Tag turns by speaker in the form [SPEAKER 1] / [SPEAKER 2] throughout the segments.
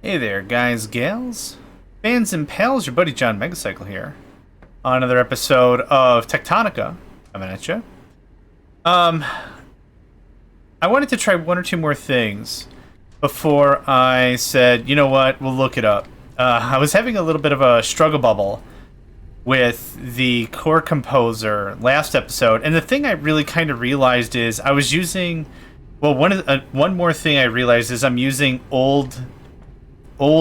[SPEAKER 1] Hey there, guys, gals, fans and pals, your buddy JohnMegacycle here on another episode of Techtonica coming at you. I wanted to try one or two more things before I said, you know what, we'll look it up. I was having a little bit of a struggle bubble with the core composer last episode, and the thing I really kind of realized is I was using, well, one more thing I realized is I'm using old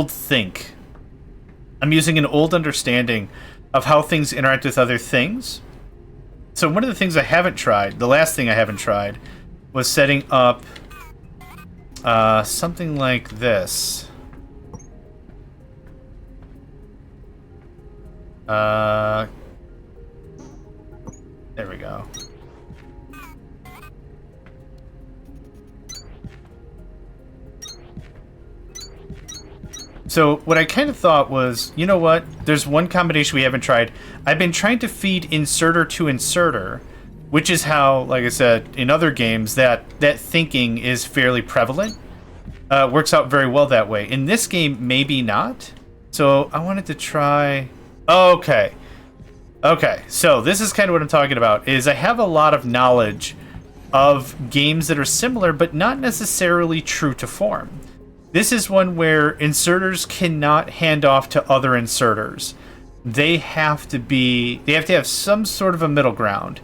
[SPEAKER 1] think. I'm using an old understanding of how things interact with other things. So one of the things I haven't tried, the last thing I haven't tried, was setting up something like this. There we go. So what I kind of thought was, you know what? There's one combination we haven't tried. I've been trying to feed inserter to inserter, which is how, like I said, in other games, that thinking is fairly prevalent. Works out very well that way. In this game, maybe not. So I wanted to try... Okay. Okay, so this is kind of what I'm talking about, is I have a lot of knowledge of games that are similar, but not necessarily true to form. This is one where inserters cannot hand off to other inserters. They have to have some sort of a middle ground.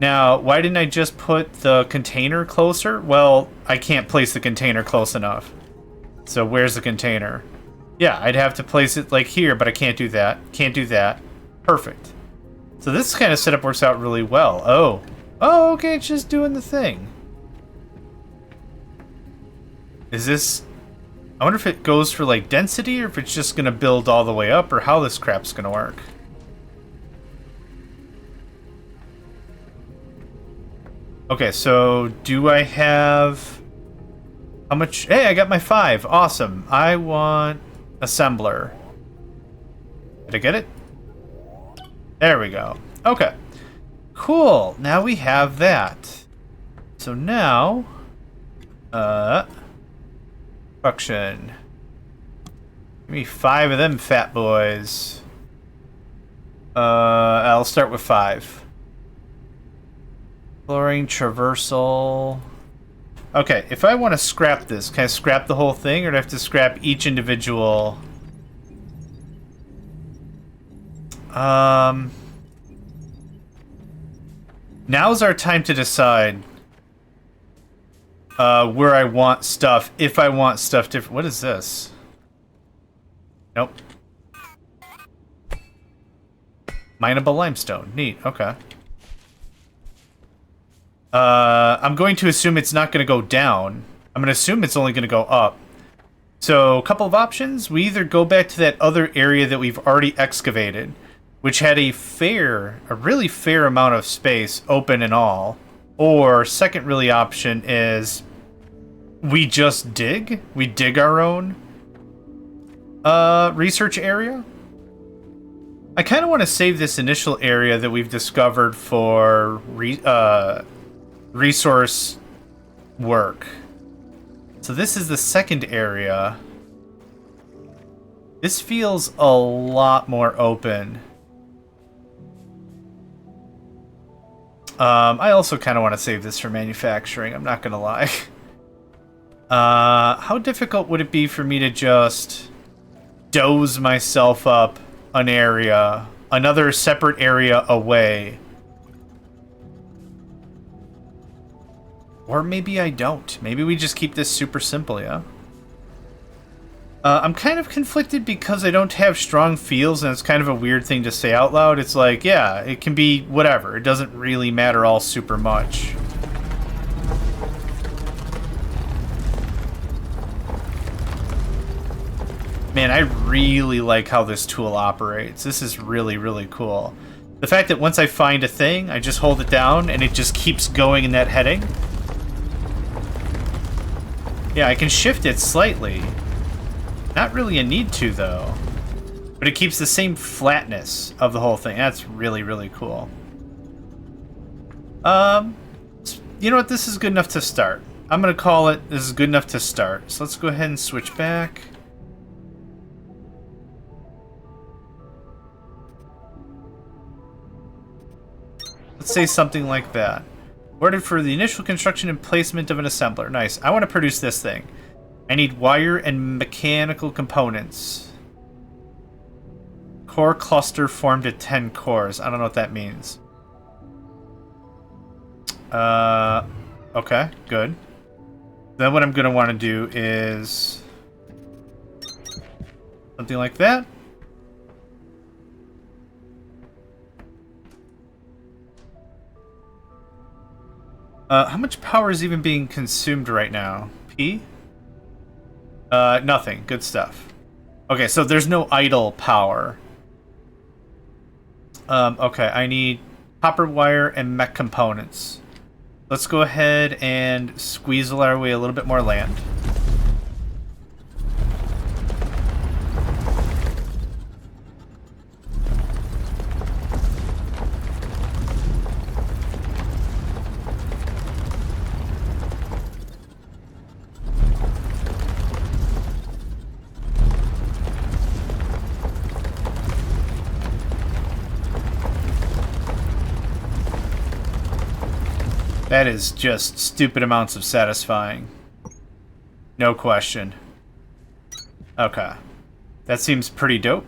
[SPEAKER 1] Now, why didn't I just put the container closer? Well, I can't place the container close enough. So where's the container? Yeah, I'd have to place it like here, but I can't do that. Can't do that. Perfect. So this kind of setup works out really well. Oh, okay, it's just doing the thing. Is this... I wonder if it goes for, like, density, or if it's just gonna build all the way up, or how this crap's gonna work. Okay, so do I have... How much... Hey, I got my 5. Awesome. I want assembler. Did I get it? There we go. Okay. Cool. Now we have that. So now... Function. Give me 5 of them fat boys. I'll start with 5. Exploring traversal. Okay, if I want to scrap this, can I scrap the whole thing, or do I have to scrap each individual? Now's our time to decide where I want stuff, if I want stuff different. What is this? Nope. Mineable limestone. Neat. Okay. I'm going to assume it's not going to go down. I'm going to assume it's only going to go up. So, a couple of options. We either go back to that other area that we've already excavated, which had a really fair amount of space, open and all. Or, second really option is we just dig. We dig our own research area. I kind of want to save this initial area that we've discovered for resource work. So this is the second area. This feels a lot more open. I also kind of want to save this for manufacturing, I'm not going to lie. How difficult would it be for me to just doze myself up an area, another separate area away? Or maybe I don't. Maybe we just keep this super simple, yeah? I'm kind of conflicted because I don't have strong feels, and it's kind of a weird thing to say out loud. It's like, yeah, it can be whatever. It doesn't really matter all super much. Man, I really like how this tool operates. This is really, really cool. The fact that once I find a thing, I just hold it down, and it just keeps going in that heading. Yeah, I can shift it slightly. Not really a need to, though. But it keeps the same flatness of the whole thing. That's really, really cool. You know what? This is good enough to start. I'm going to call it, this is good enough to start. So let's go ahead and switch back. Let's say something like that. Ordered for the initial construction and placement of an assembler. Nice. I want to produce this thing. I need wire and mechanical components. Core cluster formed at 10 cores. I don't know what that means. Okay, good. Then what I'm going to want to do is something like that. How much power is even being consumed right now? P? Nothing. Good stuff. Okay, so there's no idle power. Okay, I need copper wire and mech components. Let's go ahead and squeeze our way a little bit more land. That is just stupid amounts of satisfying. No question. Okay. That seems pretty dope.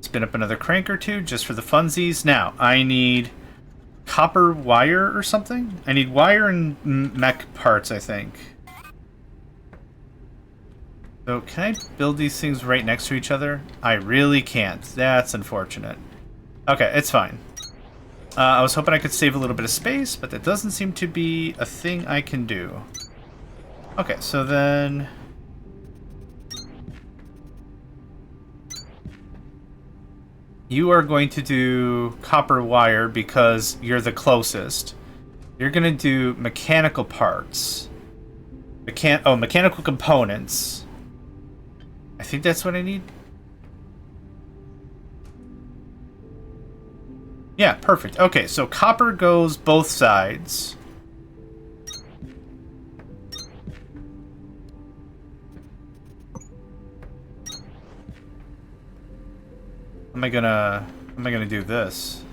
[SPEAKER 1] Spin up another crank or two just for the funsies. Now, I need copper wire or something? I need wire and mech parts, I think. So, can I build these things right next to each other? I really can't. That's unfortunate. Okay, it's fine. I was hoping I could save a little bit of space, but that doesn't seem to be a thing I can do. Okay, so then... you are going to do copper wire because you're the closest. You're going to do mechanical parts. Mechanical components. I think that's what I need. Yeah, perfect. Okay, so copper goes both sides. How am I gonna do this?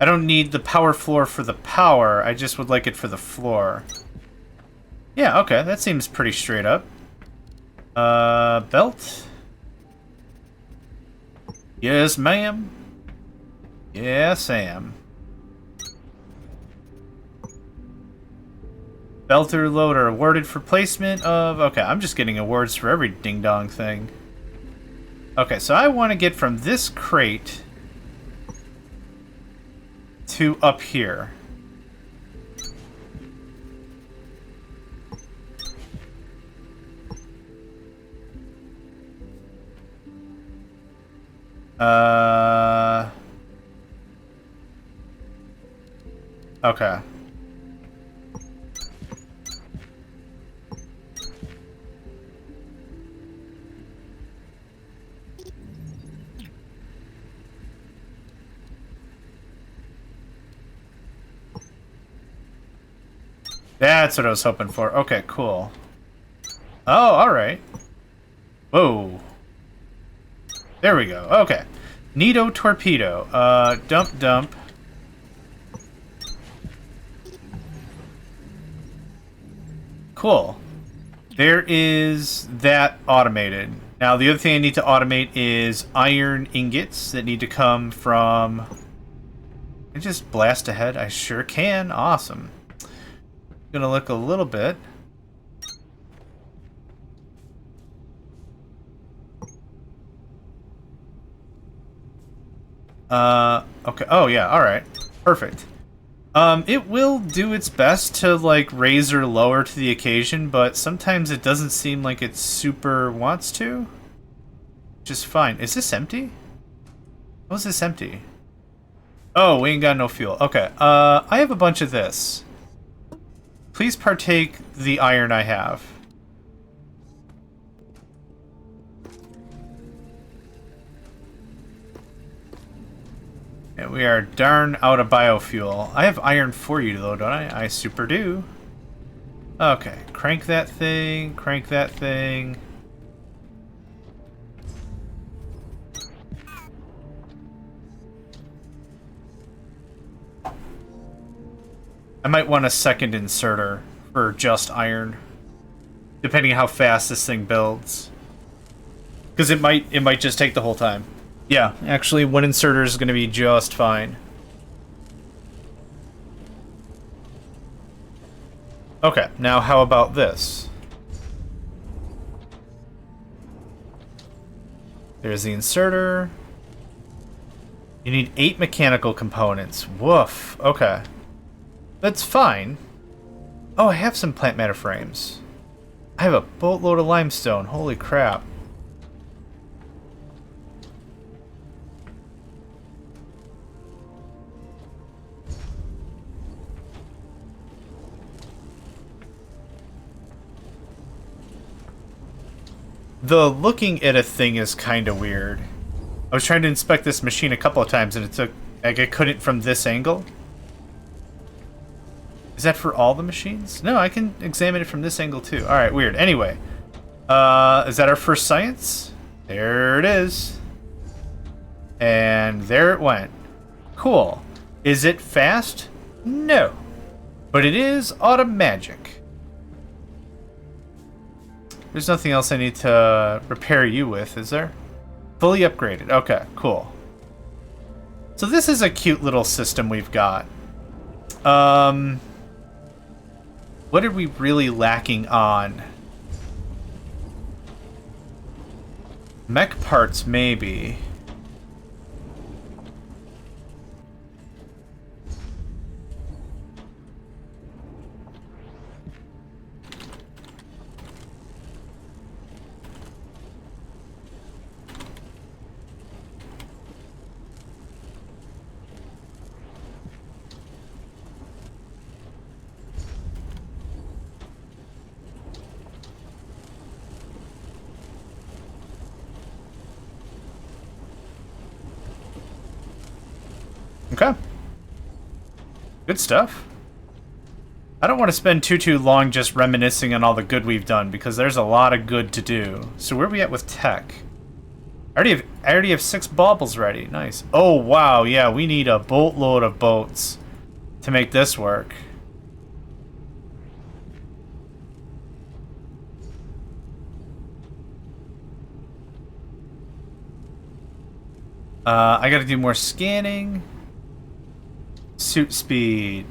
[SPEAKER 1] I don't need the power floor for the power, I just would like it for the floor. Yeah, okay, that seems pretty straight up. Belt? Yes, ma'am. Yes, ma'am. Belter loader awarded for placement of... okay, I'm just getting awards for every ding-dong thing. Okay, so I want to get from this crate to up here. Okay. That's what I was hoping for. Okay, cool. Oh, alright. Whoa. There we go. Okay. Nito torpedo. Dump. Cool. There is that automated. Now, the other thing I need to automate is iron ingots that need to come from... I just blast ahead? I sure can. Awesome. Gonna look a little bit. Okay. Oh, yeah. All right. Perfect. It will do its best to, like, raise or lower to the occasion, but sometimes it doesn't seem like it super wants to. Just fine. Is this empty? How is this empty? Oh, we ain't got no fuel. Okay. I have a bunch of this. Please partake the iron I have. Yeah, we are darn out of biofuel. I have iron for you, though, don't I? I super do. Okay, crank that thing, crank that thing. I might want a second inserter for just iron, depending on how fast this thing builds. Because it might just take the whole time. Yeah, actually, one inserter is going to be just fine. Okay, now how about this? There's the inserter. You need 8 mechanical components. Woof. Okay. That's fine. Oh, I have some plant matter frames. I have a boatload of limestone. Holy crap. The looking at a thing is kind of weird. I was trying to inspect this machine a couple of times and it took... Like, I couldn't from this angle. Is that for all the machines? No, I can examine it from this angle too. Alright, weird. Anyway. Is that our first science? There it is. And there it went. Cool. Is it fast? No. But it is automagic. There's nothing else I need to repair you with, is there? Fully upgraded. Okay, cool. So this is a cute little system we've got. What are we really lacking on? Mech parts, maybe. Okay. Good stuff. I don't want to spend too long just reminiscing on all the good we've done, because there's a lot of good to do. So where are we at with tech? I already have 6 baubles ready. Nice. Oh, wow. Yeah, we need a boatload of boats to make this work. I gotta do more scanning. Suit speed.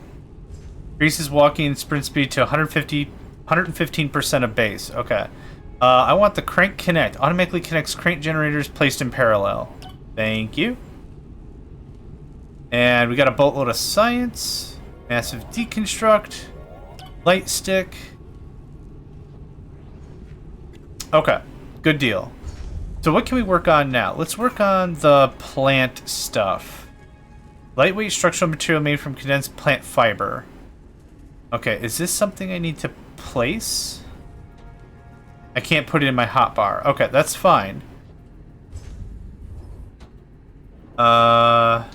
[SPEAKER 1] Increases walking and sprint speed to 115% of base. Okay. I want the crank connect. Automatically connects crank generators placed in parallel. Thank you. And we got a boatload of science. Massive deconstruct. Light stick. Okay. Good deal. So what can we work on now? Let's work on the plant stuff. Lightweight structural material made from condensed plant fiber. Okay, is this something I need to place? I can't put it in my hotbar. Okay, that's fine. Alien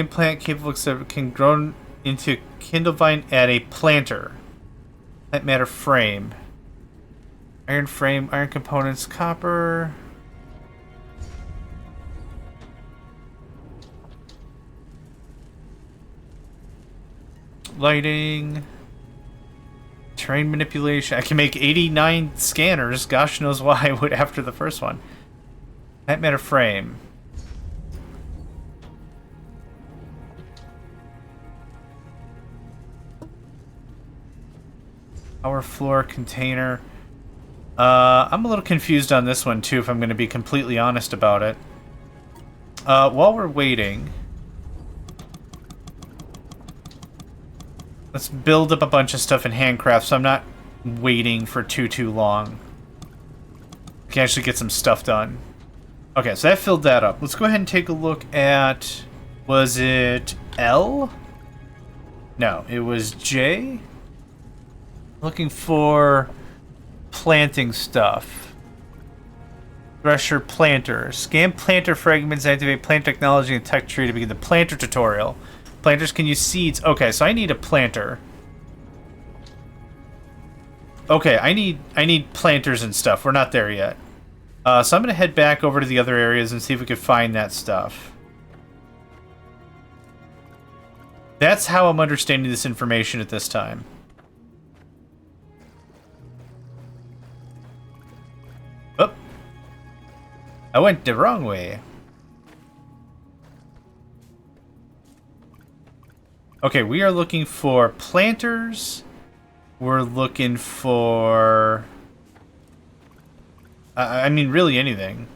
[SPEAKER 1] plant capable of can grow into kindle vine at a planter. Plant matter frame. Iron frame, iron components, copper. Lighting. Terrain manipulation. I can make 89 scanners. Gosh knows why I would after the first one. Plant matter frame. Power floor container. I'm a little confused on this one too, if I'm going to be completely honest about it. While we're waiting, let's build up a bunch of stuff in handcraft so I'm not waiting for too long. I can actually get some stuff done. Okay, so that filled that up. Let's go ahead and take a look at... Was it L? No, it was J. Looking for planting stuff. Thresher planter. Scan planter fragments, activate plant technology and tech tree to begin the planter tutorial. Planters can use seeds. Okay, so I need a planter. Okay, I need planters and stuff. We're not there yet. So I'm gonna head back over to the other areas and see if we can find that stuff. That's how I'm understanding this information at this time. Oh. I went the wrong way. Okay, we are looking for planters. We're looking for... I mean, really anything.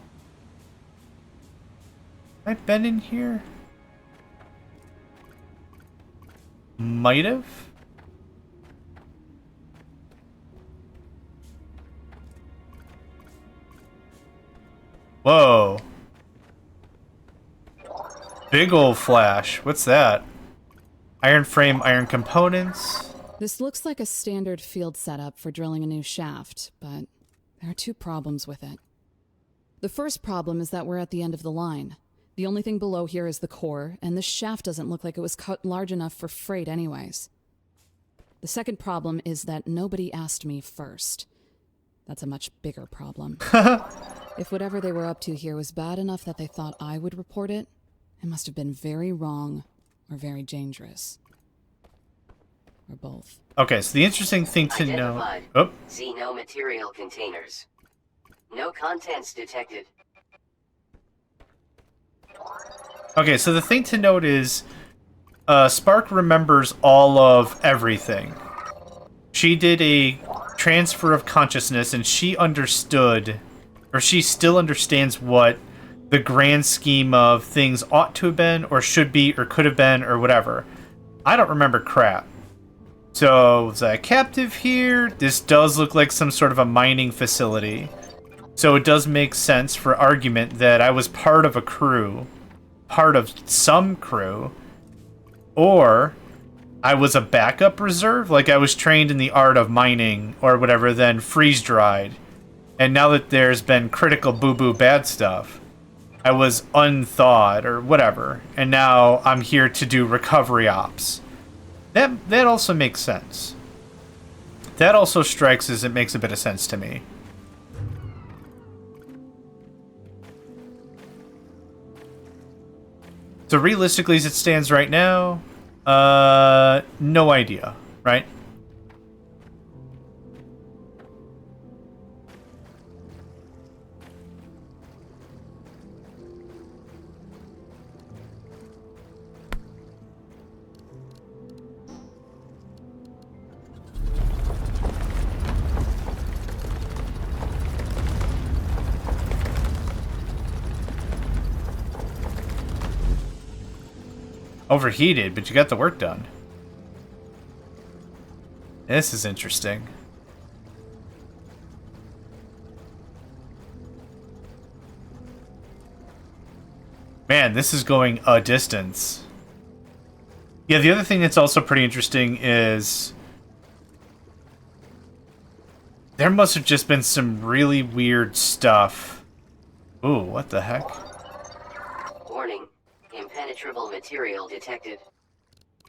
[SPEAKER 1] Have I been in here? Might have? Whoa. Big old flash. What's that? Iron frame, iron components.
[SPEAKER 2] This looks like a standard field setup for drilling a new shaft, but there are two problems with it. The first problem is that we're at the end of the line. The only thing below here is the core, and this shaft doesn't look like it was cut large enough for freight anyways. The second problem is that nobody asked me first. That's a much bigger problem. If whatever they were up to here was bad enough that they thought I would report it, it must have been very wrong or very dangerous. Or both.
[SPEAKER 1] Okay, so the interesting thing to know... Oh.
[SPEAKER 3] See no material containers. No contents detected.
[SPEAKER 1] Okay, so the thing to note is... Spark remembers all of everything. She did a transfer of consciousness, and she understood... Or she still understands what the grand scheme of things ought to have been, or should be, or could have been, or whatever. I don't remember crap. So, was I a captive here? This does look like some sort of a mining facility. So it does make sense for argument that I was part of a crew. Part of some crew. Or I was a backup reserve, like I was trained in the art of mining, or whatever, then freeze-dried. And now that there's been critical boo-boo bad stuff, I was unthawed, or whatever. And now I'm here to do recovery ops. That also makes sense. That also strikes as it makes a bit of sense to me. So realistically, as it stands right now, no idea, right? Overheated, but you got the work done. This is interesting. Man, this is going a distance. Yeah, the other thing that's also pretty interesting is there must have just been some really weird stuff. Ooh, what the heck?
[SPEAKER 3] Warning. Impenetrable material detected.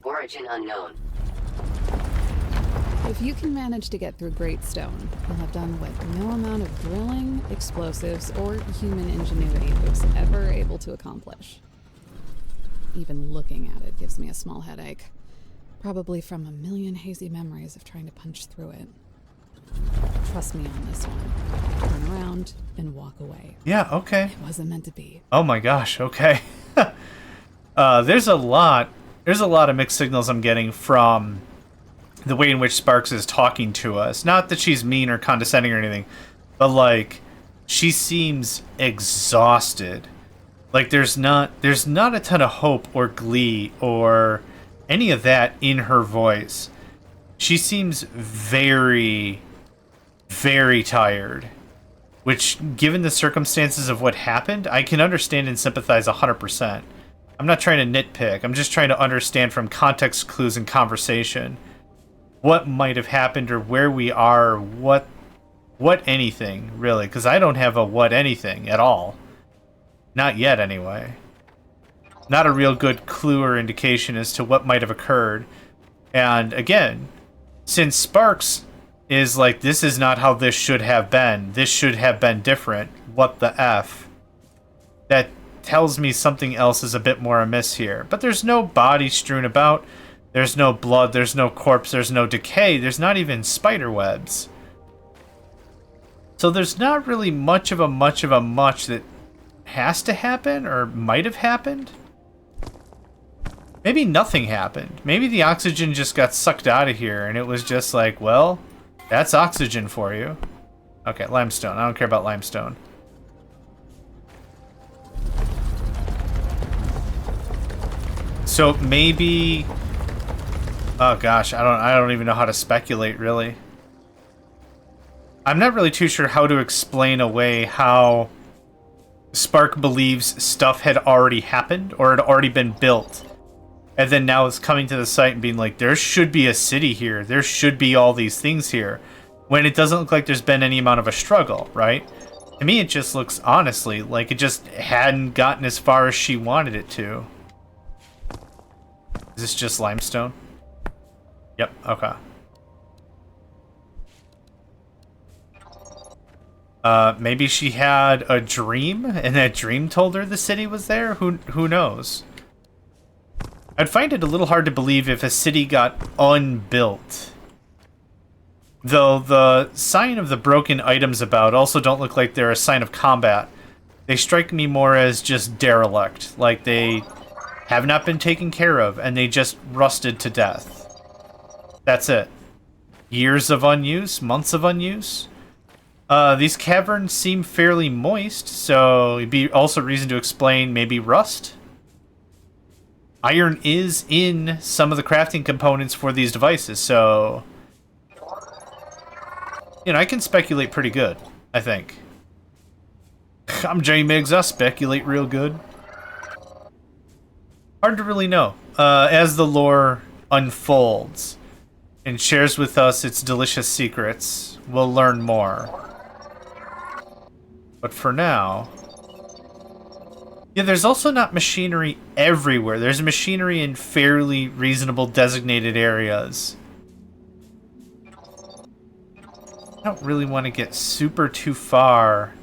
[SPEAKER 3] Origin unknown.
[SPEAKER 2] If you can manage to get through Great Stone, you'll have done what no amount of drilling, explosives, or human ingenuity was ever able to accomplish. Even looking at it gives me a small headache. Probably from a million hazy memories of trying to punch through it. Trust me on this one. Turn around and walk away.
[SPEAKER 1] Yeah, okay.
[SPEAKER 2] It wasn't meant to be.
[SPEAKER 1] Oh my gosh, okay. There's a lot of mixed signals I'm getting from the way in which Sparks is talking to us. Not that she's mean or condescending or anything, but like she seems exhausted. Like there's not a ton of hope or glee or any of that in her voice. She seems very, very tired. Which, given the circumstances of what happened, I can understand and sympathize 100%. I'm not trying to nitpick. I'm just trying to understand from context clues and conversation what might have happened or where we are, what anything, really. Because I don't have a what anything at all. Not yet, anyway. Not a real good clue or indication as to what might have occurred. And, again, since Sparks is like, this is not how this should have been. This should have been different. What the F? That tells me something else is a bit more amiss here. But there's no body strewn about. There's no blood. There's no corpse. There's no decay. There's not even spider webs. So there's not really much that has to happen or might have happened. Maybe nothing happened. Maybe the oxygen just got sucked out of here and it was just like, well, that's oxygen for you. Okay, limestone. I don't care about limestone. So maybe... Oh gosh, I don't even know how to speculate, really. I'm not really too sure how to explain away how Spark believes stuff had already happened or had already been built. And then now it's coming to the site and being like, there should be a city here. There should be all these things here. When it doesn't look like there's been any amount of a struggle, right? To me, it just looks, honestly, like it just hadn't gotten as far as she wanted it to. Is this just limestone? Yep, okay. Maybe she had a dream, and that dream told her the city was there? Who knows? I'd find it a little hard to believe if a city got unbuilt. Though the sign of the broken items about also don't look like they're a sign of combat. They strike me more as just derelict, like they have not been taken care of, and they just rusted to death. That's it. Years of unuse, months of unuse. These caverns seem fairly moist, so it'd be also reason to explain maybe rust. Iron is in some of the crafting components for these devices, so... You know, I can speculate pretty good, I think. I'm JMegs, I speculate real good. Hard to really know. As the lore unfolds and shares with us its delicious secrets, we'll learn more. But for now... Yeah, there's also not machinery everywhere. There's machinery in fairly reasonable designated areas. I don't really want to get super too far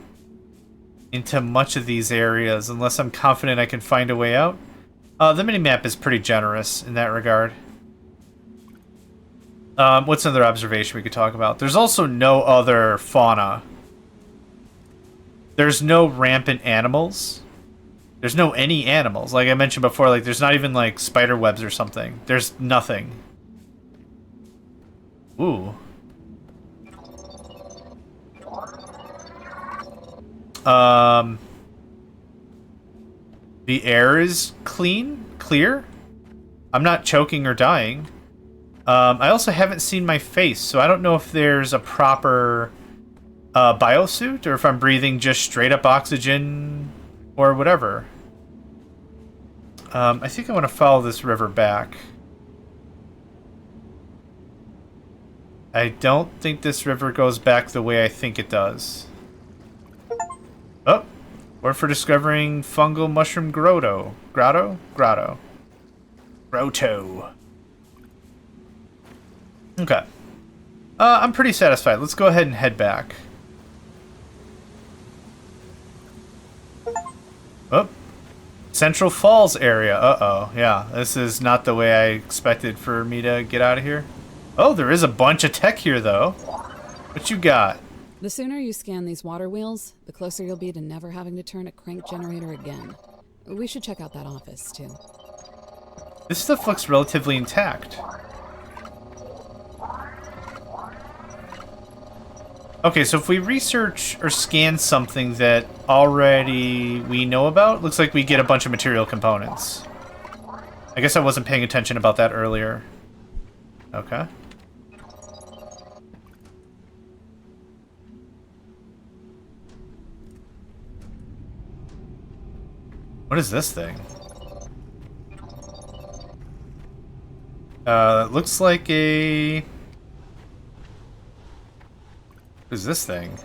[SPEAKER 1] into much of these areas unless I'm confident I can find a way out. The minimap is pretty generous in that regard. What's another observation we could talk about? There's also no other fauna. There's no rampant animals. There's no any animals. Like I mentioned before, like there's not even like spider webs or something. There's nothing. Ooh. The air is clear. I'm not choking or dying. I also haven't seen my face, so I don't know if there's a proper biosuit or if I'm breathing just straight up oxygen or whatever. I think I want to follow this river back. I don't think this river goes back the way I think it does. Oh, or for discovering fungal mushroom grotto. Grotto? Grotto. Okay. I'm pretty satisfied. Let's go ahead and head back. Oh. Central Falls area. Uh-oh. Yeah, this is not the way I expected for me to get out of here. Oh, there is a bunch of tech here, though. What you got?
[SPEAKER 2] The sooner you scan these water wheels, the closer you'll be to never having to turn a crank generator again. We should check out that office, too.
[SPEAKER 1] This stuff looks relatively intact. Okay, so if we research or scan something that already we know about, looks like we get a bunch of material components. I guess I wasn't paying attention about that earlier. Okay. What is this thing? It looks like a... What is this thing?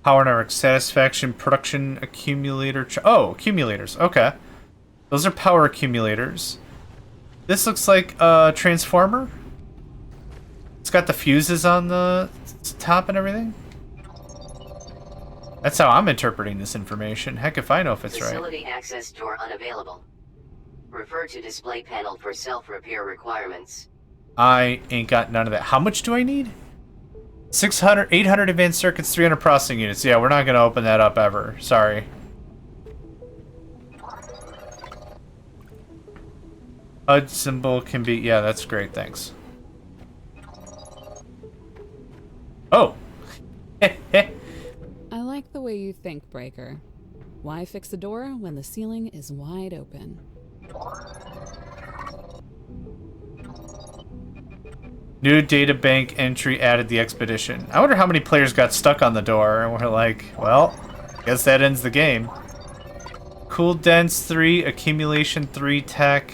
[SPEAKER 1] Power network satisfaction production accumulator. Oh, accumulators. Okay. Those are power accumulators. This looks like a transformer. It's got the fuses on the top and everything? That's how I'm interpreting this information. Heck if I know if it's right.
[SPEAKER 3] Facility access door unavailable. Refer to display panel for self-repair requirements.
[SPEAKER 1] I ain't got none of that. How much do I need? 600, 800 advanced circuits, 300 processing units. Yeah, we're not going to open that up ever. Sorry. HUD symbol can be... Yeah, that's great. Thanks. Oh!
[SPEAKER 2] I like the way you think, Breaker. Why fix a door when the ceiling is wide open?
[SPEAKER 1] New data bank entry added the expedition. I wonder how many players got stuck on the door and were like, well, guess that ends the game. Cool dense 3, accumulation 3 tech.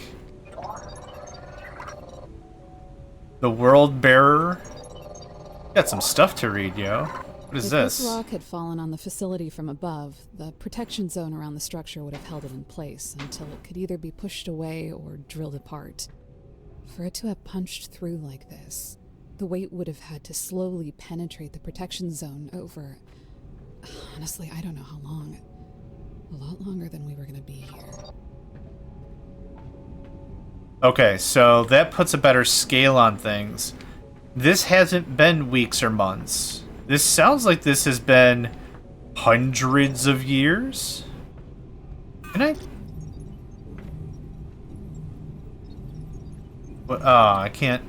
[SPEAKER 1] The world bearer. Got some stuff to read, yo. What is
[SPEAKER 2] If
[SPEAKER 1] this?
[SPEAKER 2] this rock had fallen on the facility from above, the protection zone around the structure would have held it in place until it could either be pushed away or drilled apart. For it to have punched through like this, the weight would have had to slowly penetrate the protection zone over... Honestly, I don't know how long. A lot longer than we were gonna be here.
[SPEAKER 1] Okay, so that puts a better scale on things. This hasn't been weeks or months. This sounds like this has been hundreds of years. Can I... What? Oh, I can't...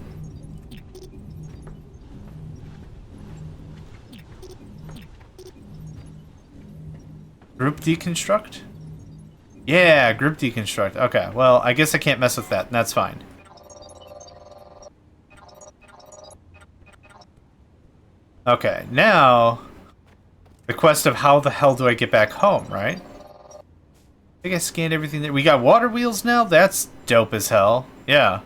[SPEAKER 1] Group deconstruct? Yeah, group deconstruct. Okay, well, I guess I can't mess with that, and that's fine. Okay, now... The quest of how the hell do I get back home, right? I think I scanned everything there. We got water wheels now? That's dope as hell. Yeah.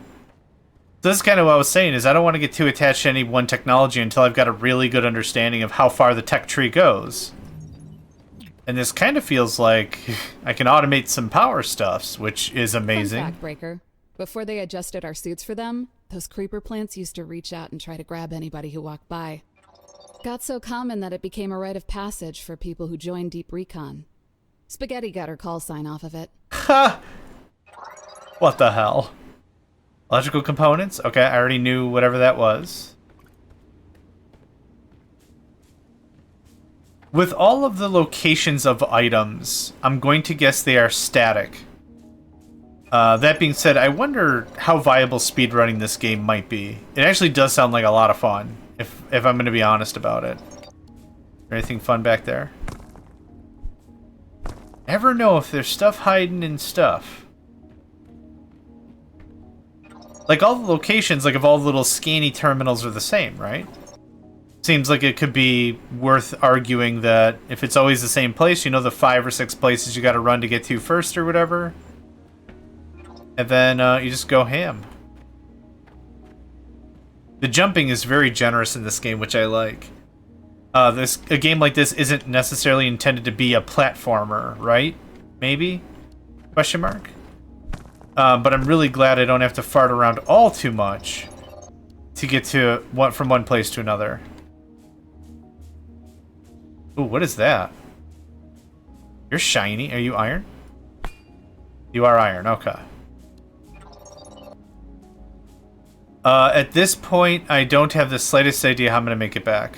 [SPEAKER 1] So this is kind of what I was saying, is I don't want to get too attached to any one technology until I've got a really good understanding of how far the tech tree goes. And this kind of feels like I can automate some power stuffs, which is amazing.
[SPEAKER 2] Fun fact, Breaker. Before they adjusted our suits for them, those creeper plants used to reach out and try to grab anybody who walked by. Got so common that it became a rite of passage for people who joined Deep Recon. Spaghetti got her call sign off of it.
[SPEAKER 1] Ha! What the hell? Electrical components? Okay, I already knew whatever that was. With all of the locations of items, I'm going to guess they are static. That being said, I wonder how viable speedrunning this game might be. It actually does sound like a lot of fun, if I'm going to be honest about it. Anything fun back there? Never know if there's stuff hiding in stuff. Like, all the locations, like, of all the little scanny terminals are the same, right? Seems like it could be worth arguing that if it's always the same place, you know the 5 or 6 places you gotta run to get to first or whatever. And then you just go ham. The jumping is very generous in this game, which I like. A game like this isn't necessarily intended to be a platformer, right? Maybe? Question mark? But I'm really glad I don't have to fart around all too much to get to from one place to another. Ooh, what is that? You're shiny. Are you iron? You are iron, okay. At this point, I don't have the slightest idea how I'm going to make it back.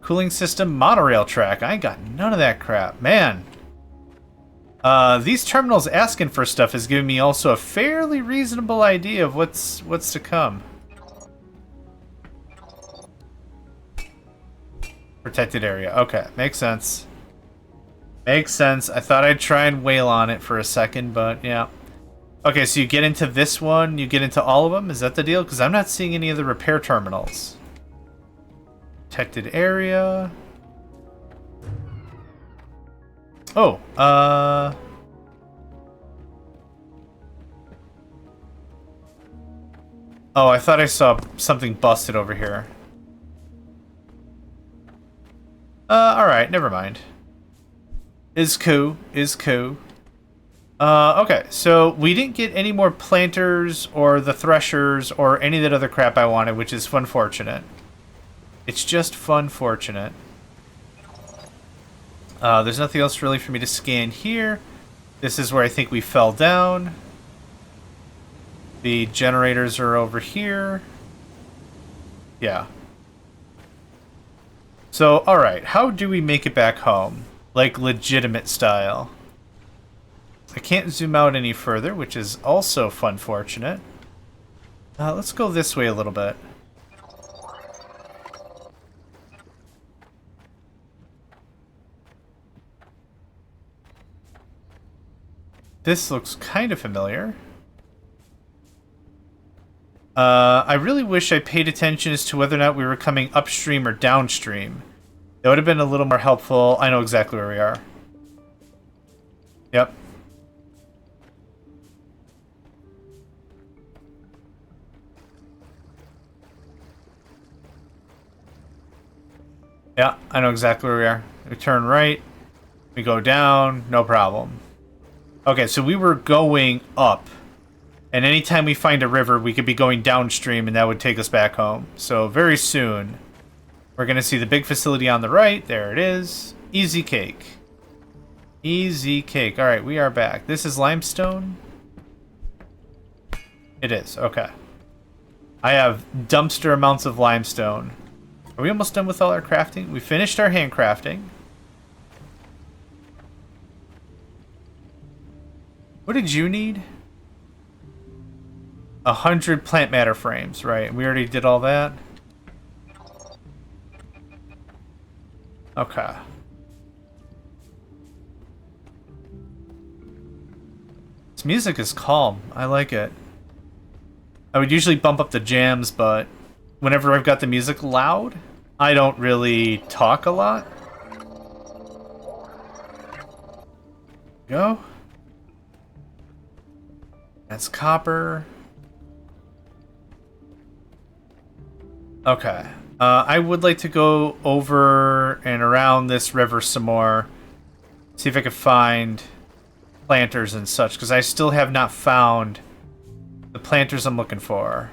[SPEAKER 1] Cooling system, monorail track. I ain't got none of that crap. Man. These terminals asking for stuff has given me also a fairly reasonable idea of what's to come. Protected area. Okay, makes sense. Makes sense. I thought I'd try and wail on it for a second, but yeah. Okay, so you get into this one, you get into all of them? Is that the deal? Because I'm not seeing any of the repair terminals. Protected area. Oh, Oh, I thought I saw something busted over here. Alright, never mind. Is cool. Okay, so we didn't get any more planters or the threshers or any of that other crap I wanted, which is fun fortunate. It's just fun fortunate. There's nothing else really for me to scan here. This is where I think we fell down. The generators are over here. Yeah. So, alright, how do we make it back home? Like, legitimate style. I can't zoom out any further, which is also fun fortunate. Let's go this way a little bit. This looks kind of familiar. I really wish I paid attention as to whether or not we were coming upstream or downstream. That would have been a little more helpful. I know exactly where we are. Yep. Yeah, I know exactly where we are. We turn right. We go down. No problem. Okay, so we were going up. And anytime we find a river, we could be going downstream, and that would take us back home. So very soon, we're going to see the big facility on the right. There it is. Easy cake. Easy cake. All right, we are back. This is limestone? It is. Okay. I have dumpster amounts of limestone. Are we almost done with all our crafting? We finished our handcrafting. What did you need? 100 plant matter frames, right? We already did all that. Okay. This music is calm. I like it. I would usually bump up the jams, but whenever I've got the music loud, I don't really talk a lot. Go. That's copper. Okay. I would like to go over and around this river some more. See if I can find planters and such, because I still have not found the planters I'm looking for.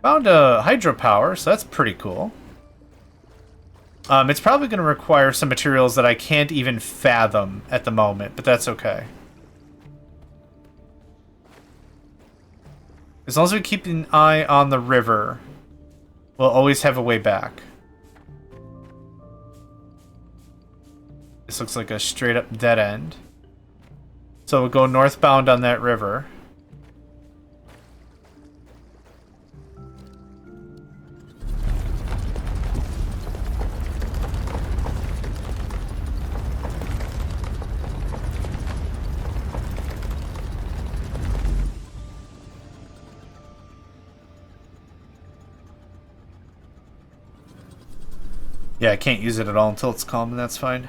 [SPEAKER 1] Found a hydropower, so that's pretty cool. It's probably going to require some materials that I can't even fathom at the moment, but that's okay. As long as we keep an eye on the river, we'll always have a way back. This looks like a straight up dead end. So we'll go northbound on that river. Yeah, I can't use it at all until it's calm, and that's fine.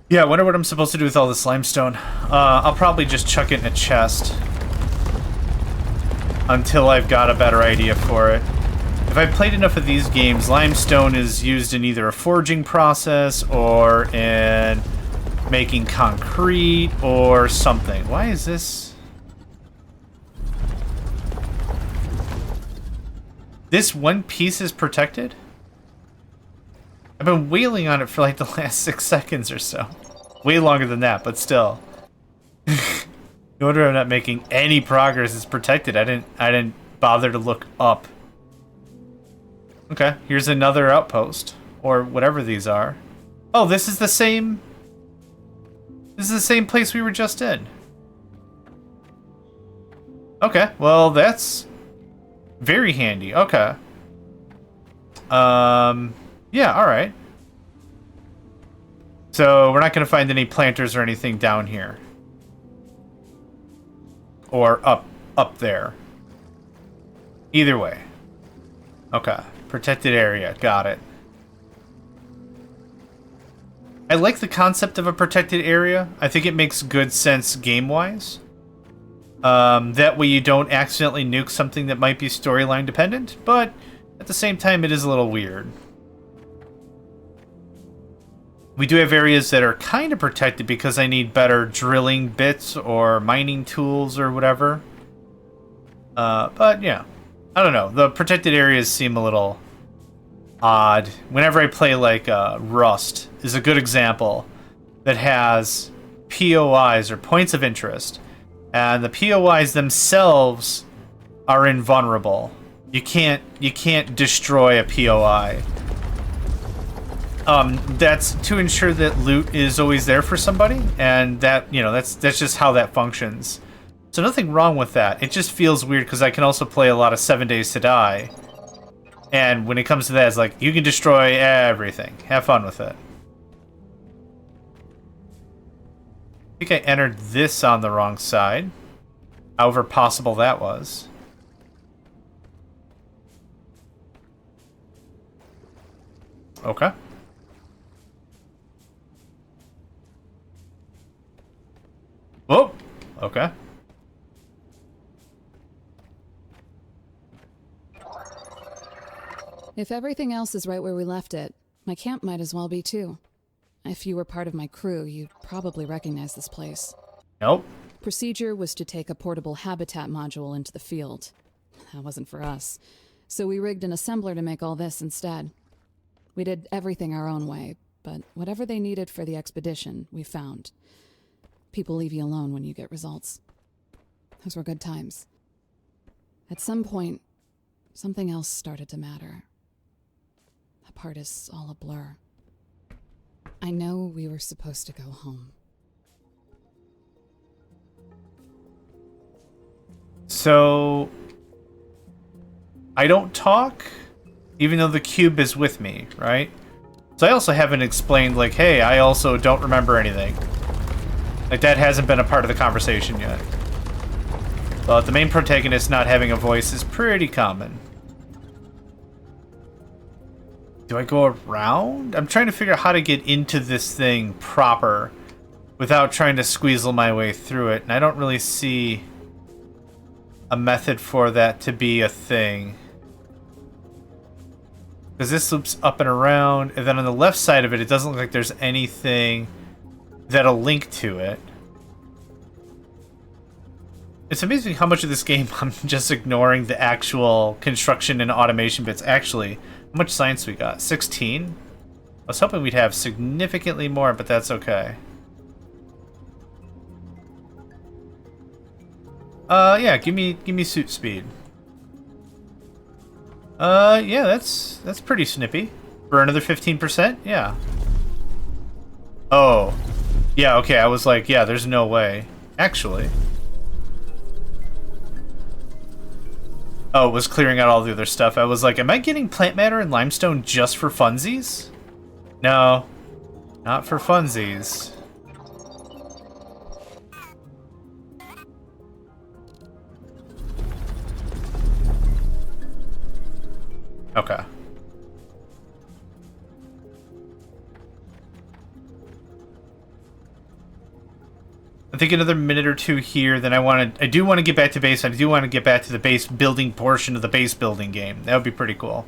[SPEAKER 1] Yeah, I wonder what I'm supposed to do with all this limestone. I'll probably just chuck it in a chest until I've got a better idea for it. If I've played enough of these games, limestone is used in either a forging process or in making concrete or something. Why is this? This one piece is protected? I've been wailing on it for like the last 6 seconds or so. Way longer than that, but still. No wonder I'm not making any progress. It's protected. I didn't bother to look up. Okay, here's another outpost, or whatever these are. Oh, this is the same... This is the same place we were just in. Okay, well, that's very handy. Okay. Yeah, alright. So, we're not going to find any planters or anything down here. Or up there. Either way. Okay. Protected area. Got it. I like the concept of a protected area. I think it makes good sense game-wise. That way you don't accidentally nuke something that might be storyline dependent, but at the same time it is a little weird. We do have areas that are kind of protected because I need better drilling bits or mining tools or whatever. But yeah, I don't know. The protected areas seem a little odd. Whenever I play like Rust is a good example that has POIs or points of interest, and the POIs themselves are invulnerable. You can't destroy a POI. That's to ensure that loot is always there for somebody, and that, you know, that's just how that functions. So nothing wrong with that. It just feels weird because I can also play a lot of 7 Days to Die, and when it comes to that, it's like you can destroy everything. Have fun with it. I think I entered this on the wrong side. However possible that was. Okay. Whoa! Okay.
[SPEAKER 2] If everything else is right where we left it, my camp might as well be too. If you were part of my crew, you'd probably recognize this place.
[SPEAKER 1] Nope.
[SPEAKER 2] Procedure was to take a portable habitat module into the field. That wasn't for us. So we rigged an assembler to make all this instead. We did everything our own way, but whatever they needed for the expedition, we found. People leave you alone when you get results. Those were good times. At some point, something else started to matter. That part is all a blur. I know we were supposed to go home.
[SPEAKER 1] So I don't talk, even though the cube is with me, right? So I also haven't explained, like, hey, I also don't remember anything. Like, that hasn't been a part of the conversation yet. But the main protagonist not having a voice is pretty common. Do I go around? I'm trying to figure out how to get into this thing proper without trying to squeezle my way through it, and I don't really see a method for that to be a thing. Because this loops up and around, and then on the left side of it, it doesn't look like there's anything that'll link to it. It's amazing how much of this game I'm just ignoring the actual construction and automation bits. Actually, how much science we got? 16? I was hoping we'd have significantly more, but that's okay. Yeah, give me suit speed. Yeah, that's pretty snippy. For another 15%? Yeah. Oh. Yeah, okay, I was like, yeah, there's no way. Actually. Oh, it was clearing out all the other stuff. I was like, am I getting plant matter and limestone just for funsies? No. Not for funsies. Okay. I think another minute or two here, then I do want to get back to base. I do want to get back to the base building portion of the base building game. That would be pretty cool.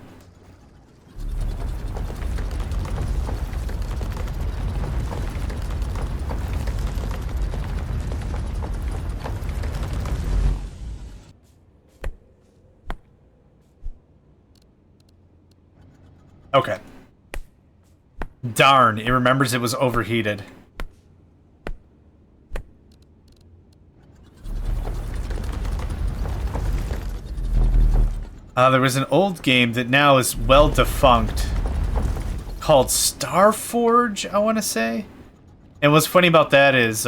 [SPEAKER 1] Okay. Darn, it remembers it was overheated. There was an old game that now is well defunct called Starforge, I want to say. And what's funny about that is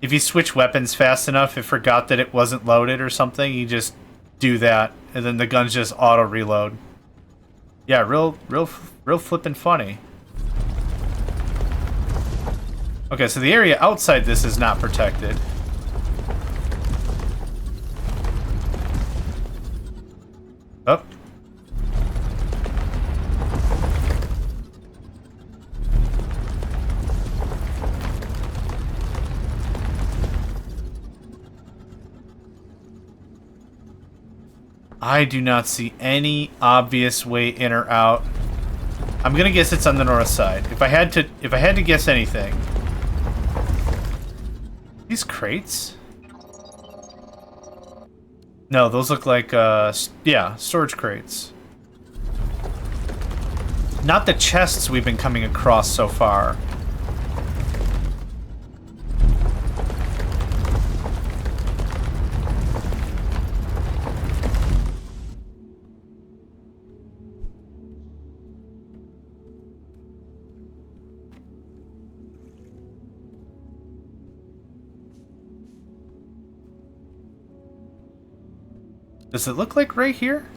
[SPEAKER 1] if you switch weapons fast enough, it forgot that it wasn't loaded or something. You just do that, and then the guns just auto-reload. Yeah, real flippin' funny. Okay, so the area outside this is not protected. Up. I do not see any obvious way in or out. I'm gonna guess it's on the north side. If I had to guess anything. These crates? No, those look like yeah, storage crates. Not the chests we've been coming across so far. Does it look like right here?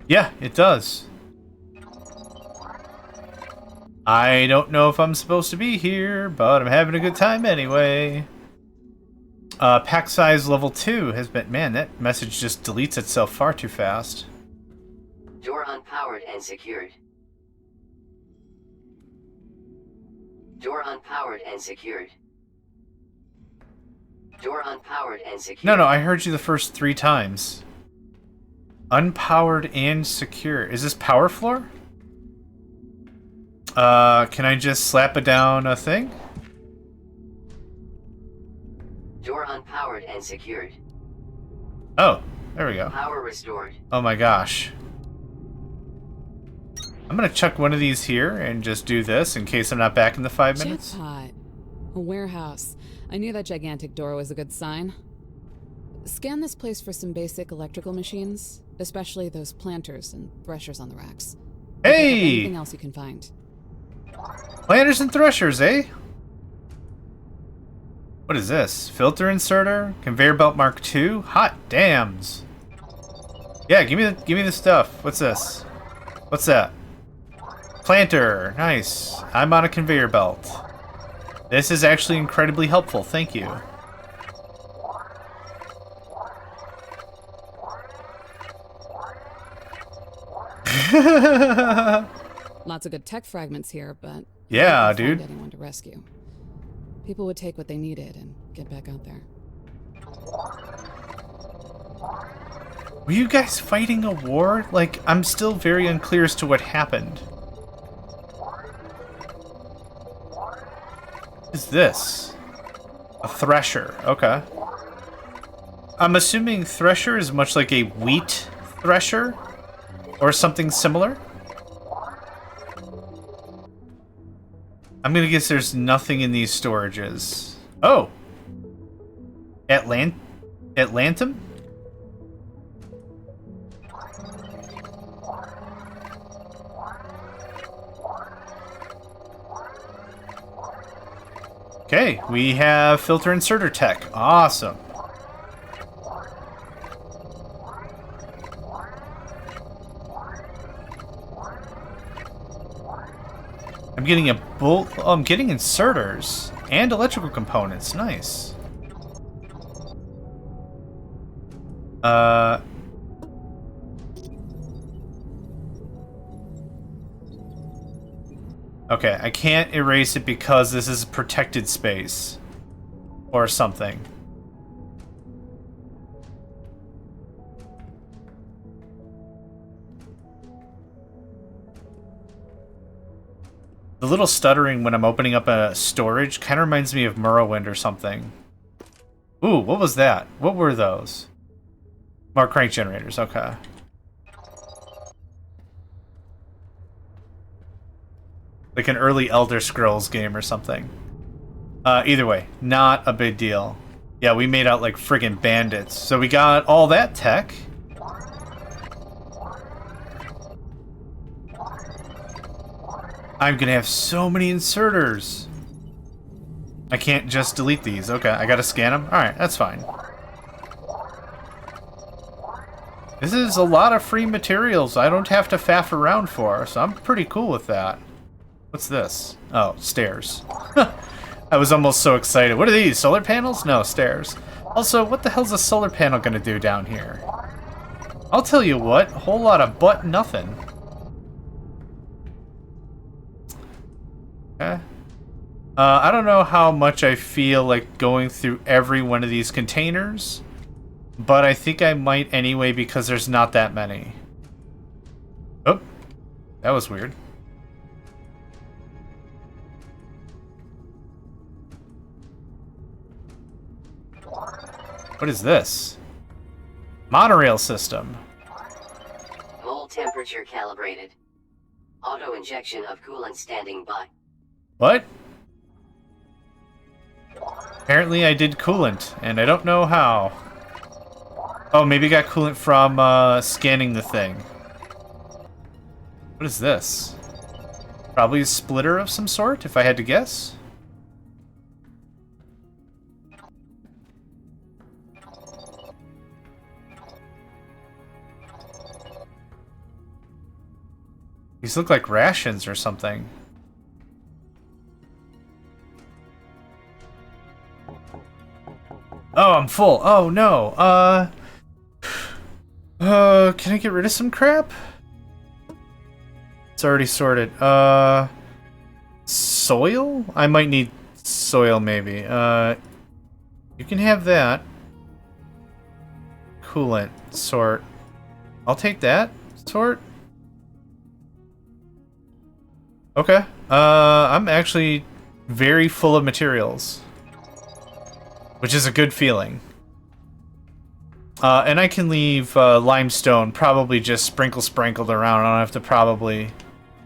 [SPEAKER 1] Yeah, it does. I don't know if I'm supposed to be here, but I'm having a good time anyway. Pack size level 2 has been... Man, that message just deletes itself far too fast.
[SPEAKER 3] Door unpowered and secured. Door unpowered and secured. Door unpowered and secured.
[SPEAKER 1] No, I heard you the first 3 times. Unpowered and secure. Is this power floor? Can I just slap it down a thing?
[SPEAKER 3] Door unpowered and secured.
[SPEAKER 1] Oh, there we go.
[SPEAKER 3] Power restored.
[SPEAKER 1] Oh my gosh. I'm gonna chuck one of these here and just do this in case I'm not back in the 5 minutes.
[SPEAKER 2] Jackpot. A warehouse. I knew that gigantic door was a good sign. Scan this place for some basic electrical machines, especially those planters and threshers on the racks.
[SPEAKER 1] Hey!
[SPEAKER 2] Anything else you can find.
[SPEAKER 1] Planters and threshers, eh? What is this? Filter inserter? Conveyor belt Mark II? Hot dams! Yeah, give me the stuff. What's this? What's that? Planter. Nice. I'm on a conveyor belt. This is actually incredibly helpful. Thank you.
[SPEAKER 2] Lots of good tech fragments here, but
[SPEAKER 1] yeah,
[SPEAKER 2] I couldn't
[SPEAKER 1] dude.
[SPEAKER 2] find anyone to rescue. People would take what they needed and get back out there.
[SPEAKER 1] Were you guys fighting a war? Like, I'm still very unclear as to what happened. What is this? A thresher. Okay. I'm assuming thresher is much like a wheat thresher? Or something similar? I'm gonna guess there's nothing in these storages. Oh! Atlantum? Okay, we have filter inserter tech. Awesome. I'm getting a bolt. Oh, I'm getting inserters and electrical components. Nice. Okay, I can't erase it because this is protected space. Or something. The little stuttering when I'm opening up a storage kind of reminds me of Morrowind or something. Ooh, what was that? What were those? More crank generators, okay. Like an early Elder Scrolls game or something. Either way, not a big deal. Yeah, we made out like friggin' bandits. So we got all that tech. I'm gonna have so many inserters. I can't just delete these. Okay, I gotta scan them? Alright, that's fine. This is a lot of free materials I don't have to faff around for, so I'm pretty cool with that. What's this? Oh, stairs. I was almost so excited. What are these? Solar panels? No, stairs. Also, what the hell's a solar panel gonna do down here? I'll tell you what, a whole lot of butt nothing. Okay. I don't know how much I feel like going through every one of these containers, but I think I might anyway because there's not that many. Oh, that was weird. What is this? Monorail system.
[SPEAKER 3] Mold temperature calibrated. Auto injection of coolant standing by.
[SPEAKER 1] What? Apparently I did coolant, and I don't know how. Oh, maybe I got coolant from scanning the thing. What is this? Probably a splitter of some sort, if I had to guess. These look like rations or something. Oh, I'm full. Oh, no. Can I get rid of some crap? It's already sorted. Soil? I might need soil, maybe. You can have that. Coolant. Sort. I'll take that. Sort. Okay. I'm actually very full of materials. Which is a good feeling. And I can leave limestone probably just sprinkled around. I don't have to probably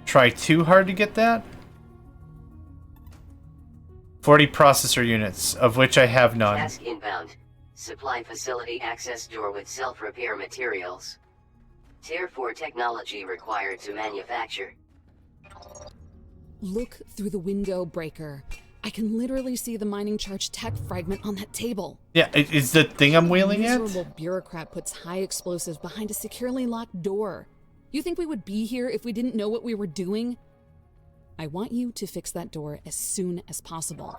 [SPEAKER 1] try too hard to get that. 40 processor units, of which I have none.
[SPEAKER 3] Task inbound. Supply facility access door with self-repair materials. Tier 4 technology required to manufacture.
[SPEAKER 2] Look through the window breaker. I can literally see the mining charge tech fragment on that table.
[SPEAKER 1] Yeah, is the thing I'm wheeling at?
[SPEAKER 2] Miserable bureaucrat puts high explosives behind a securely locked door. You think we would be here if we didn't know what we were doing? I want you to fix that door as soon as possible.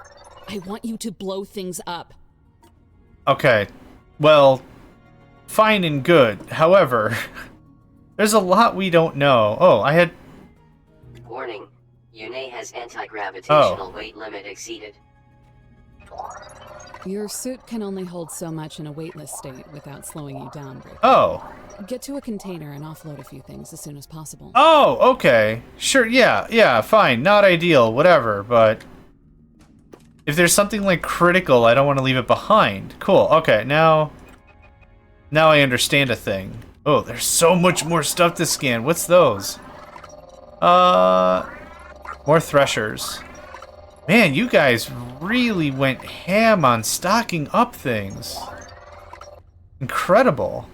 [SPEAKER 2] I want you to blow things up.
[SPEAKER 1] Okay. Well, fine and good. However, there's a lot we don't know. Oh, I had...
[SPEAKER 3] Warning. Yune has anti-gravitational weight limit exceeded.
[SPEAKER 2] Your suit can only hold so much in a weightless state without slowing you down, Breaker.
[SPEAKER 1] Oh.
[SPEAKER 2] Get to a container and offload a few things as soon as possible.
[SPEAKER 1] Oh, okay. Sure, yeah, fine. Not ideal, whatever, but... if there's something, like, critical, I don't want to leave it behind. Cool, okay, now I understand a thing. Oh, there's so much more stuff to scan. What's those? More threshers. Man, you guys really went ham on stocking up things. Incredible.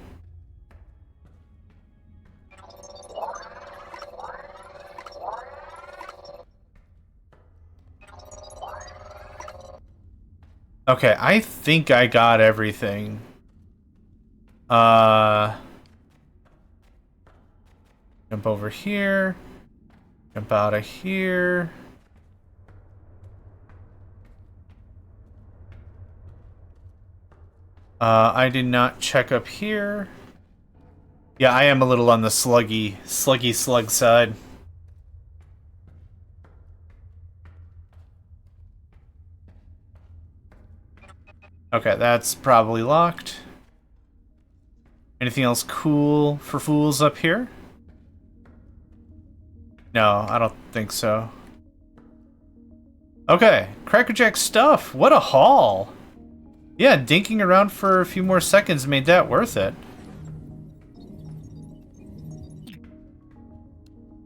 [SPEAKER 1] Okay, I think I got everything. Jump over here. Jump out of here. I did not check up here. Yeah, I am a little on the sluggy slug side. Okay, that's probably locked. Anything else cool for fools up here? No, I don't think so. Okay, Crackerjack stuff. What a haul. Yeah, dinking around for a few more seconds made that worth it.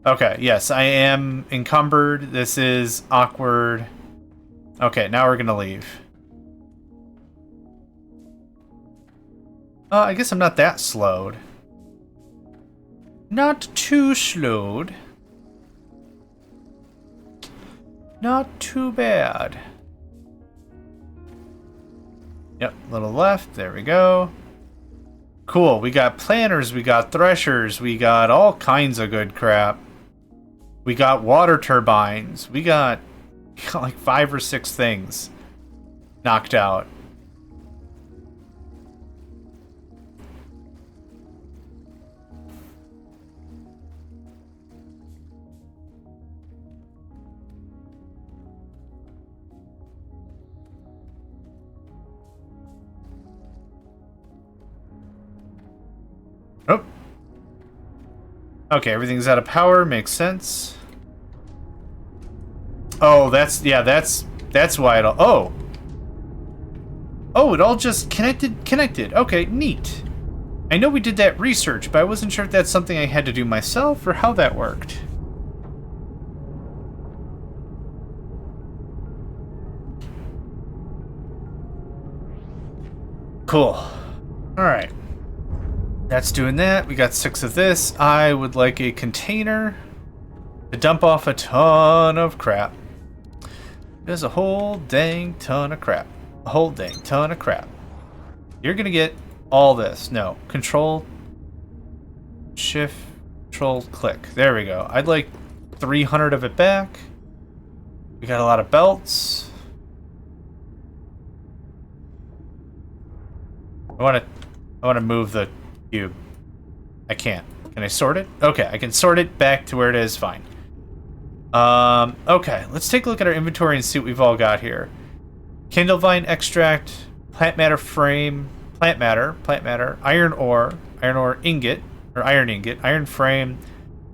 [SPEAKER 1] Okay, yes, I am encumbered. This is awkward. Okay, now we're gonna leave. I guess I'm not that slowed. Not too slowed. Not too bad. Yep, little left. There we go. Cool. We got planters, we got threshers, we got all kinds of good crap. We got water turbines. We got like 5 or 6 things knocked out. Okay, everything's out of power. Makes sense. Oh, that's why it all. Oh. Oh, it all just connected. Okay, neat. I know we did that research, but I wasn't sure if that's something I had to do myself or how that worked. Cool. Alright. That's doing that. We got 6 of this. I would like a container to dump off a ton of crap. There's a whole dang ton of crap. A whole dang ton of crap. You're gonna get all this. No. Control. Shift. Control. Click. There we go. I'd like 300 of it back. We got a lot of belts. I want to move the cube. I can't. Can I sort it? Okay, I can sort it back to where it is. Fine. Okay, let's take a look at our inventory and see what we've all got here. Kindle vine extract, plant matter frame, plant matter, iron ore ingot, or iron ingot, iron frame,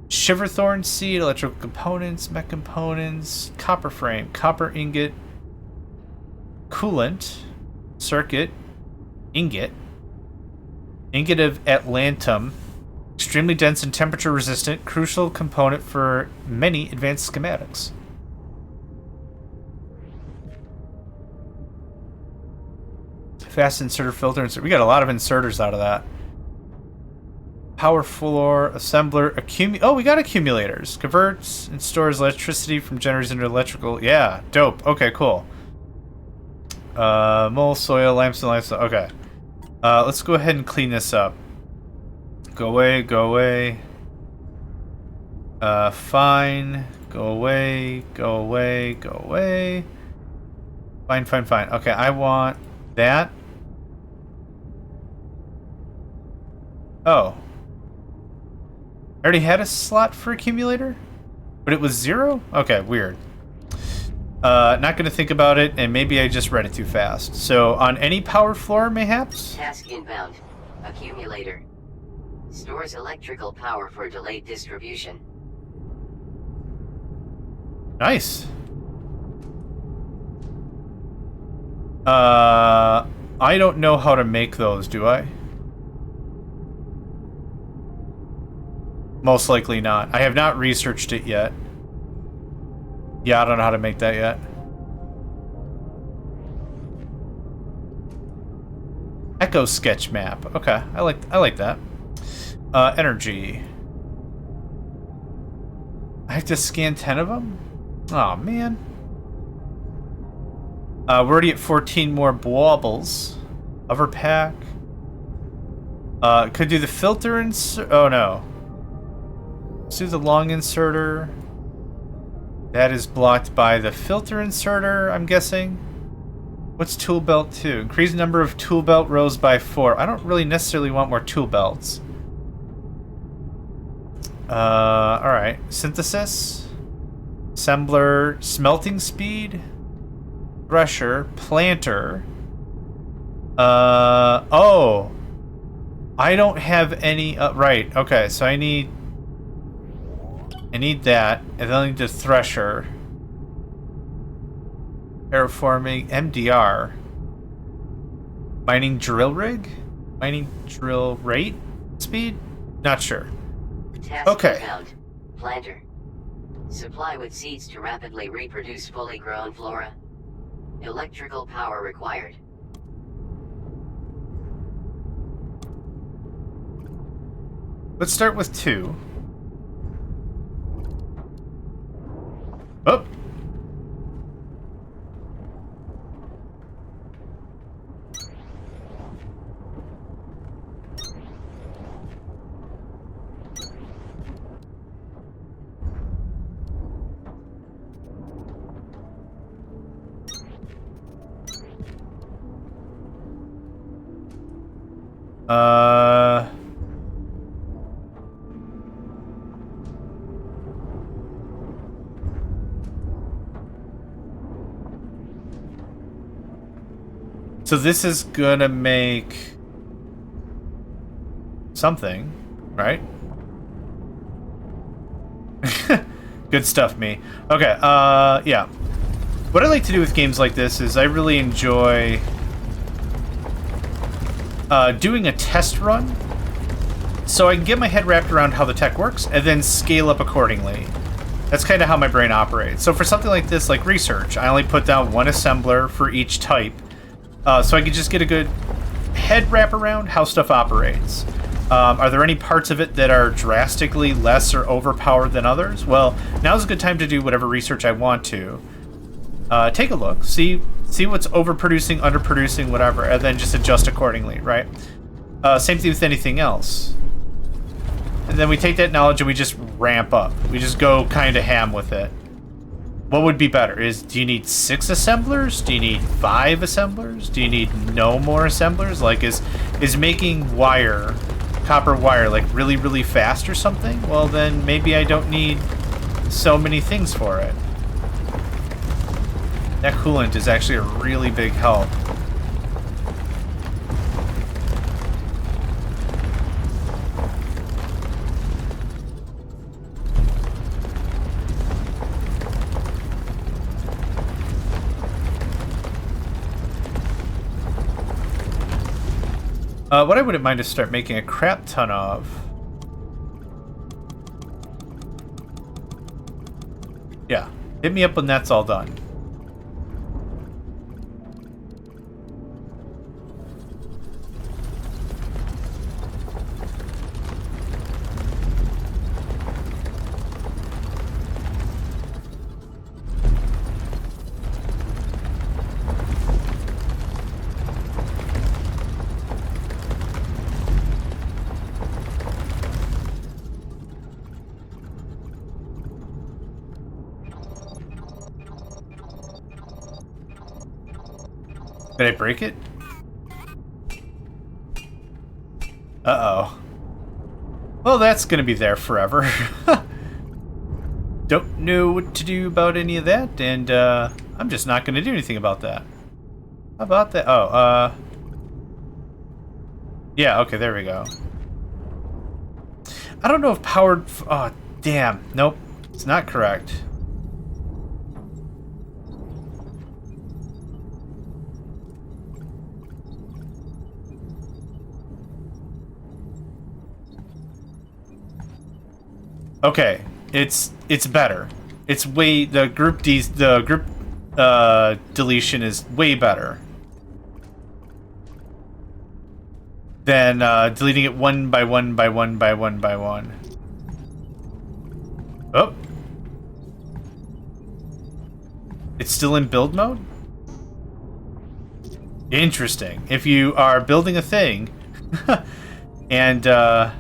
[SPEAKER 1] shiverthorn seed, electrical components, mech components, copper frame, copper ingot, coolant, circuit, ingot of atlantum, extremely dense and temperature resistant, crucial component for many advanced schematics. Fast inserter filter. We got a lot of inserters out of that. Power floor, assembler, oh, we got accumulators. Converts and stores electricity from generators into electrical. Yeah, dope. Okay, cool. Mold, soil, limestone. Okay. Let's go ahead and clean this up. Go away, go away. Fine. Go away, go away, go away. Fine. Okay, I want that. Oh. I already had a slot for accumulator? But it was 0? Okay, weird. Not gonna think about it, and maybe I just read it too fast. So, on any power floor, mayhaps?
[SPEAKER 3] Task inbound. Accumulator. Stores electrical power for delayed distribution.
[SPEAKER 1] Nice. I don't know how to make those, do I? Most likely not. I have not researched it yet. Yeah, I don't know how to make that yet. Echo sketch map. Okay, I like that. Energy. I have to scan 10 of them? Oh man. We're already at 14 more baubles. Hover pack. Could do the filter oh no. Let's do the long inserter. That is blocked by the filter inserter, I'm guessing. What's tool belt 2? Increase the number of tool belt rows by 4. I don't really necessarily want more tool belts. Alright. Synthesis. Assembler. Smelting speed. Thresher. Planter. Oh. I don't have any... right. Okay, so I need that, and then I need the thresher. Terraforming, MDR. Mining drill rig? Mining drill rate? Speed? Not sure.
[SPEAKER 3] Task
[SPEAKER 1] okay.
[SPEAKER 3] Inbound. Planter. Supply with seeds to rapidly reproduce fully grown flora. Electrical power required.
[SPEAKER 1] Let's start with 2. Oh. So this is gonna make something, right? Good stuff, me. Okay, yeah. What I like to do with games like this is I really enjoy doing a test run so I can get my head wrapped around how the tech works and then scale up accordingly. That's kind of how my brain operates. So for something like this, like research, I only put down one assembler for each type so I could just get a good head wrap around how stuff operates. Are there any parts of it that are drastically less or overpowered than others? Well, now's a good time to do whatever research I want to. Take a look, see what's overproducing, underproducing, whatever, and then just adjust accordingly, right? Same thing with anything else. And then we take that knowledge and we just ramp up. We just go kind of ham with it. What would be better? Do you need 6 assemblers? Do you need 5 assemblers? Do you need no more assemblers? Like, is making wire, copper wire, like really, really fast or something? Well, then maybe I don't need so many things for it. That coolant is actually a really big help. What I wouldn't mind is start making a crap ton of. Yeah, hit me up when that's all done. Did I break it? Uh-oh. Well, that's gonna be there forever. Don't know what to do about any of that, and I'm just not gonna do anything about that. How about that? Oh, yeah, okay, there we go. I don't know if powered... Oh, damn. Nope. It's not correct. Okay, it's better. It's way the group deletion is way better than deleting it one by one by one by one by one. Oh, it's still in build mode. Interesting. If you are building a thing and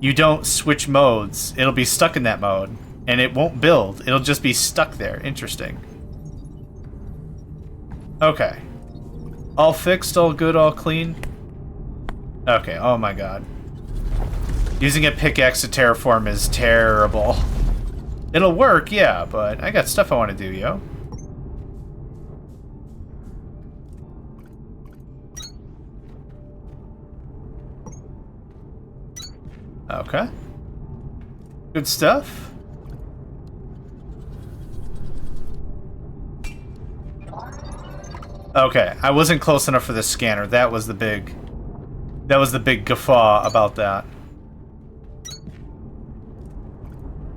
[SPEAKER 1] you don't switch modes, it'll be stuck in that mode, and it won't build. It'll just be stuck there. Interesting. Okay. All fixed, all good, all clean? Okay, oh my god. Using a pickaxe to terraform is terrible. It'll work, yeah, but I got stuff I want to do, yo. Okay. Good stuff. Okay, I wasn't close enough for the scanner. That was the big guffaw about that.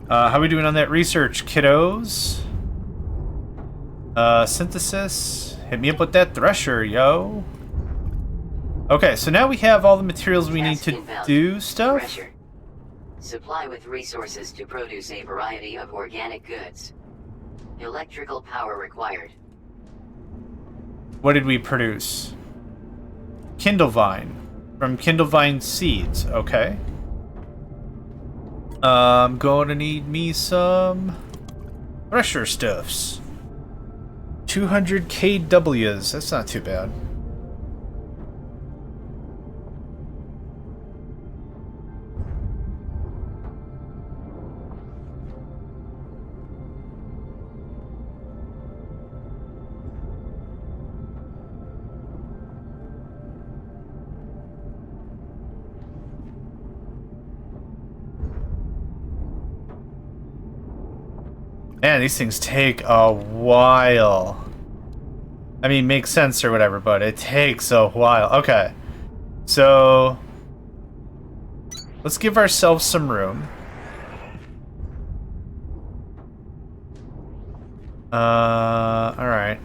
[SPEAKER 1] How are we doing on that research, kiddos? Synthesis. Hit me up with that thresher, yo. Okay, so now we have all the materials we need to do stuff.
[SPEAKER 3] Thresher. Supply with resources to produce a variety of organic goods. Electrical power required.
[SPEAKER 1] What did we produce? Kindlevine. From Kindlevine seeds, okay. I'm going to need me some thresher stuffs. 200 kWs, that's not too bad. Man, these things take a while. I mean, makes sense or whatever, but it takes a while. Okay. So, let's give ourselves some room. Alright.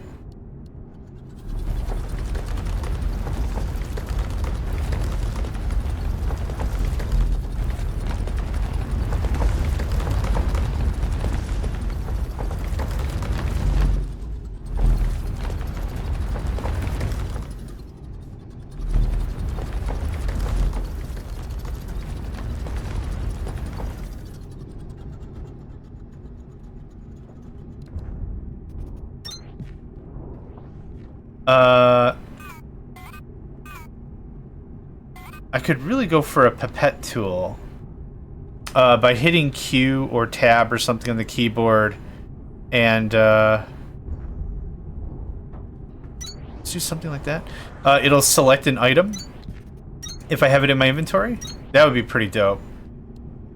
[SPEAKER 1] I could really go for a pipette tool. By hitting Q or Tab or something on the keyboard. And, let's do something like that. It'll select an item. If I have it in my inventory. That would be pretty dope.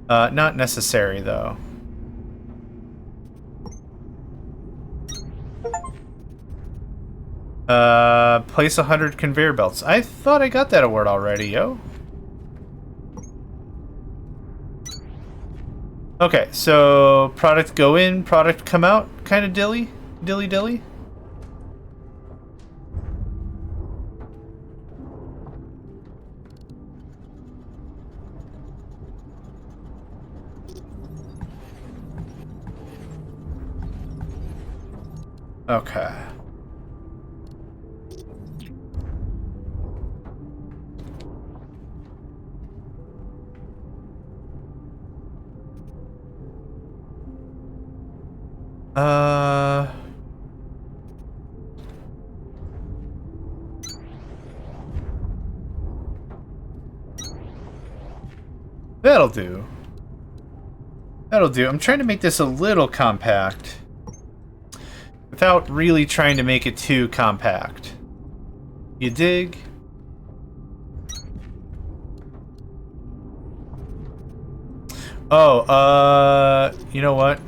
[SPEAKER 1] Not necessary, though. Place 100 conveyor belts. I thought I got that award already, yo. Okay, so product go in, product come out, kind of dilly. Okay. That'll do. That'll do. I'm trying to make this a little compact. Without really trying to make it too compact. You dig? Oh, you know what?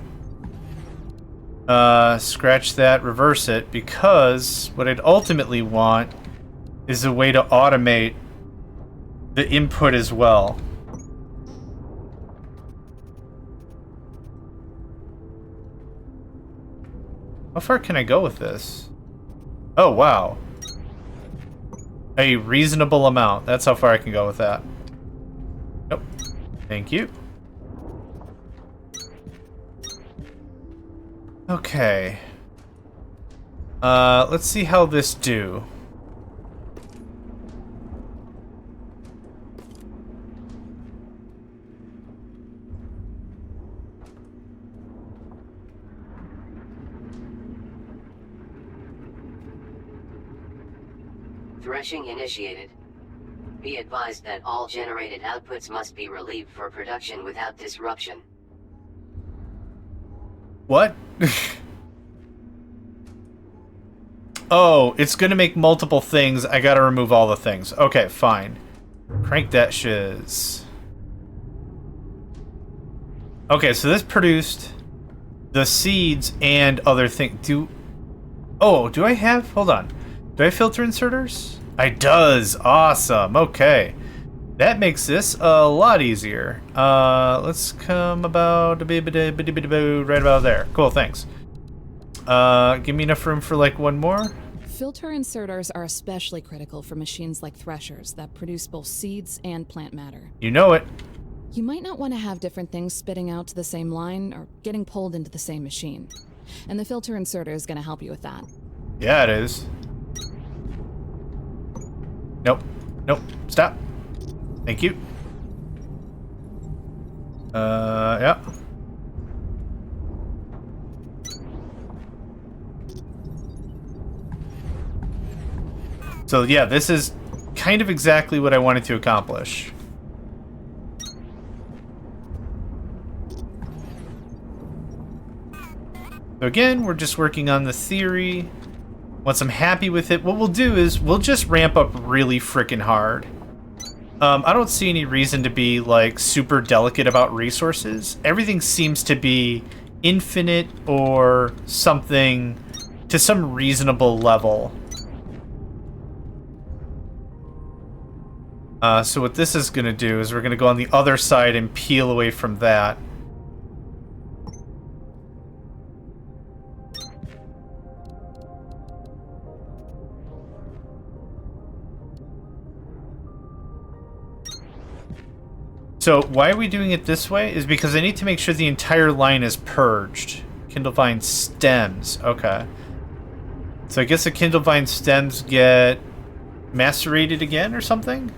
[SPEAKER 1] Scratch that, reverse it, because what I'd ultimately want is a way to automate the input as well. How far can I go with this? Oh, wow. A reasonable amount. That's how far I can go with that. Nope. Thank you. Okay. Let's see how this do.
[SPEAKER 3] Threshing initiated. Be advised that all generated outputs must be relieved for production without disruption.
[SPEAKER 1] What? Oh, it's gonna make multiple things. I gotta remove all the things. Okay, fine. Crank that shiz. Okay, so this produced the seeds and other things. Oh, do I have... Hold on. Do I have filter inserters? I does. Awesome. Okay. That makes this a lot easier. Let's come about right about there. Cool, thanks. Give me enough room for like one more.
[SPEAKER 2] Filter inserters are especially critical for machines like threshers that produce both seeds and plant matter.
[SPEAKER 1] You know it.
[SPEAKER 2] You might not want to have different things spitting out to the same line or getting pulled into the same machine. And the filter inserter is going to help you with that.
[SPEAKER 1] Yeah, it is. Nope. Nope. Stop. Thank you. Yeah. So yeah, this is kind of exactly what I wanted to accomplish. So again, we're just working on the theory. Once I'm happy with it, what we'll do is we'll just ramp up really frickin' hard. I don't see any reason to be like super delicate about resources. Everything seems to be infinite or something to some reasonable level. So what this is going to do is we're going to go on the other side and peel away from that. So why are we doing it this way is because I need to make sure the entire line is purged. Kindlevine stems. Okay. So I guess the Kindlevine stems get macerated again or something?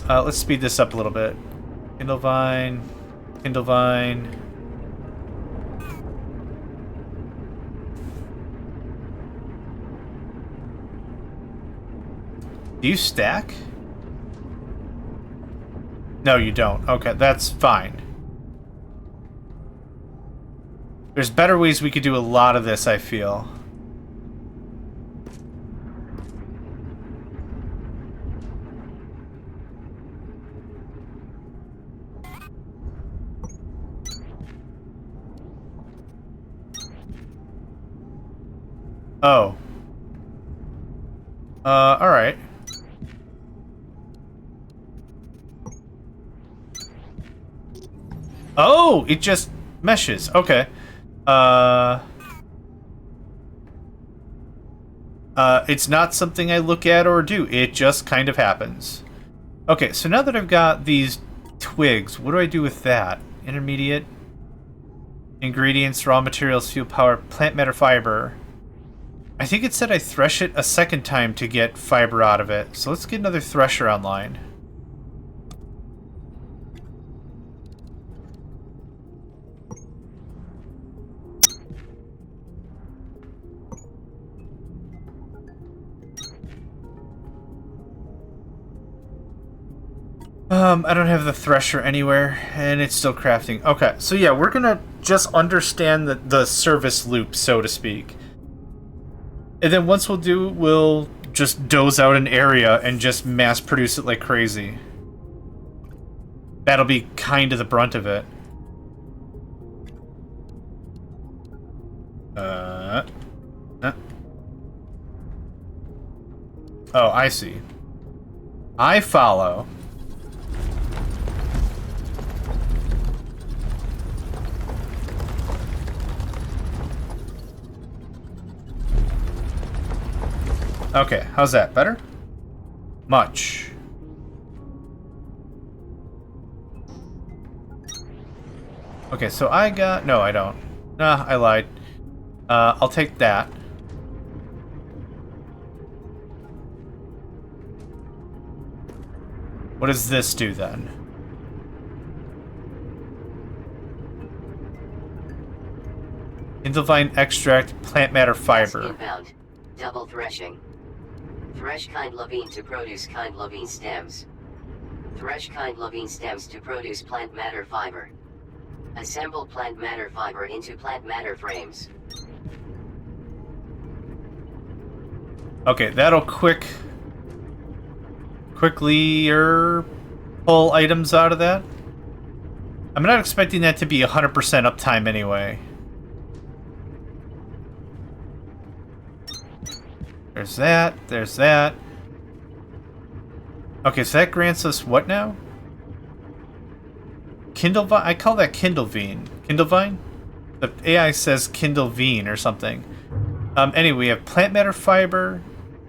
[SPEAKER 1] Let's speed this up a little bit. Kindlevine. Kindlevine. Do you stack? No, you don't. Okay, that's fine. There's better ways we could do a lot of this, I feel. Oh. Alright. Oh, it just meshes. Okay. It's not something I look at or do. It just kind of happens. Okay, so now that I've got these twigs, what do I do with that? Intermediate. Ingredients, raw materials, fuel power, plant matter, fiber. I think it said I thresh it a second time to get fiber out of it. So let's get another thresher online. I don't have the thresher anywhere, and it's still crafting. Okay, so yeah, we're gonna just understand the service loop, so to speak. And then once we'll just doze out an area and just mass produce it like crazy. That'll be kind of the brunt of it. Oh, I see. I follow. Okay, how's that? Better? Much. Okay, so I got... No, I don't. Nah, I lied. I'll take that. What does this do then? Kindlevine extract, plant matter, fiber.
[SPEAKER 3] Inbound. Double threshing. Thresh kindlevine to produce kindlevine stems. Thresh kindlevine stems to produce plant matter fiber. Assemble plant matter fiber into plant matter frames.
[SPEAKER 1] Okay, that'll quickly pull items out of that. I'm not expecting that to be 100% uptime anyway. There's that, there's that. Okay, so that grants us what now? Kindlevine? I call that Kindlevine. Kindlevine? The AI says Kindlevine or something. Anyway, we have plant matter fiber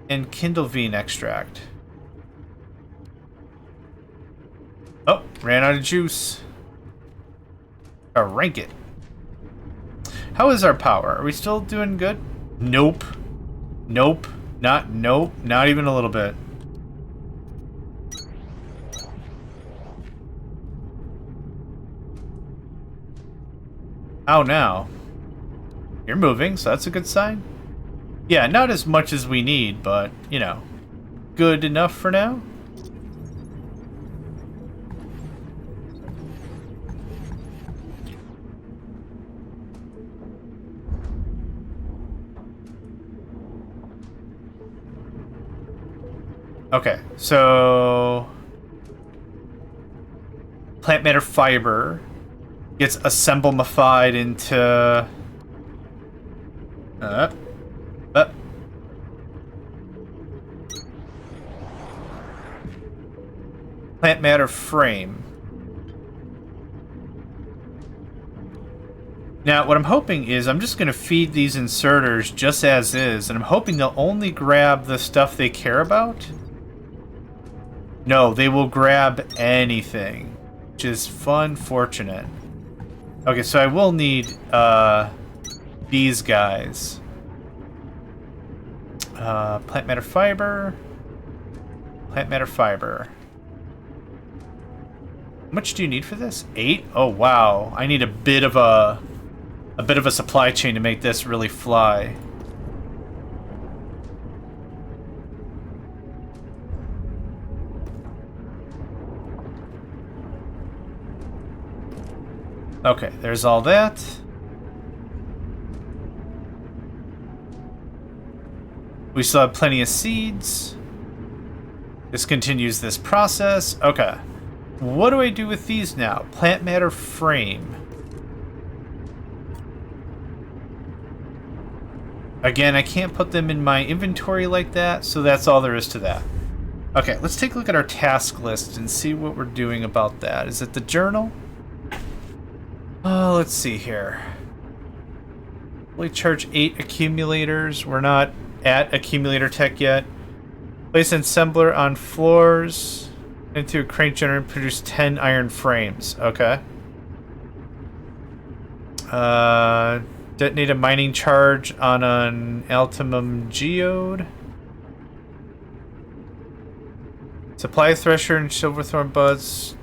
[SPEAKER 1] and Kindlevine extract. Oh, ran out of juice. Rank it. How is our power? Are we still doing good? Nope. Nope. Nope. Not even a little bit. How now? You're moving, so that's a good sign. Yeah, not as much as we need, but, you know, good enough for now. Okay, so plant matter fiber. gets assemblified into... plant matter frame. Now, what I'm hoping is I'm just going to feed these inserters just as is, and I'm hoping they'll only grab the stuff they care about. No, they will grab anything, which is fortunate. Okay, so I will need these guys. Plant matter fiber. Plant matter fiber. How much do you need for this? 8? Oh wow, I need a bit of a supply chain to make this really fly. Okay, there's all that. We still have plenty of seeds. This continues this process. Okay. What do I do with these now? Plant matter frame. Again, I can't put them in my inventory like that, so that's all there is to that. Okay, let's take a look at our task list and see what we're doing about that. Is it the journal? Oh, let's see here. We charge 8 accumulators. We're not at accumulator tech yet. Place assembler on floors into a crank generator and produce 10 iron frames. Okay. Detonate a mining charge on an altimum geode. Supply a thresher and silverthorn buds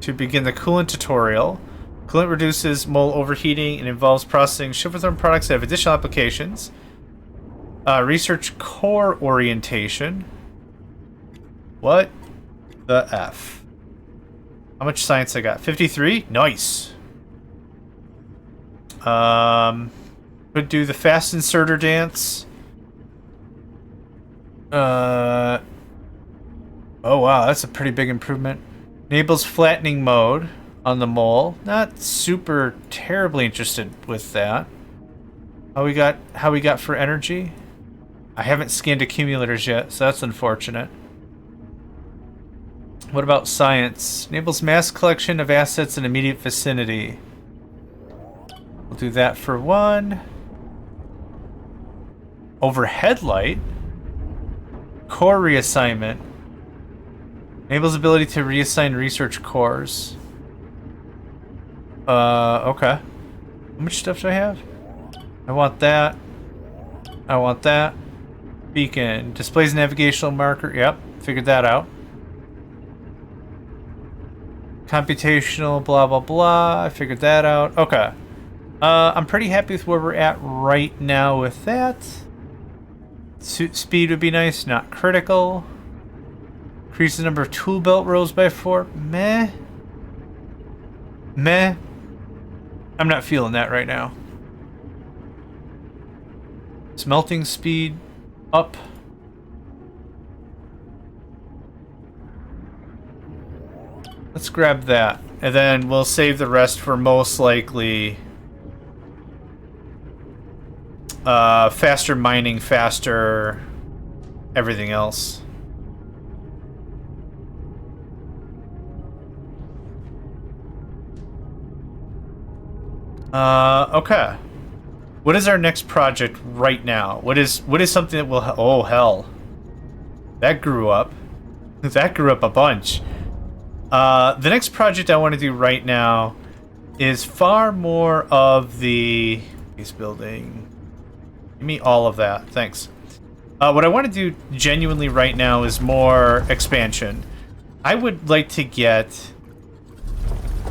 [SPEAKER 1] to begin the coolant tutorial. Coolant reduces mole overheating and involves processing silverthorn products that have additional applications. Research core orientation. What the F? How much science I got? 53? Nice. Could do the fast inserter dance. Oh wow, that's a pretty big improvement. Enables flattening mode on the mole. Not super terribly interested with that. How we got for energy? I haven't scanned accumulators yet, so that's unfortunate. What about science? Enables mass collection of assets in immediate vicinity. We'll do that for 1. Overhead light. Core reassignment. Enables ability to reassign research cores. Okay. How much stuff do I have? I want that. I want that. Beacon. Displays navigational marker. Yep. Figured that out. Computational blah blah blah. I figured that out. Okay. I'm pretty happy with where we're at right now with that. Speed would be nice, not critical. Increase the number of tool belt rows by 4. Meh. Meh. I'm not feeling that right now. Smelting speed up. Let's grab that. And then we'll save the rest for most likely faster mining, faster everything else. Okay. What is our next project right now? What is something that will... Oh, hell. That grew up. That grew up a bunch. The next project I want to do right now is far more of the... Base building. Give me all of that. Thanks. What I want to do genuinely right now is more expansion. I would like to get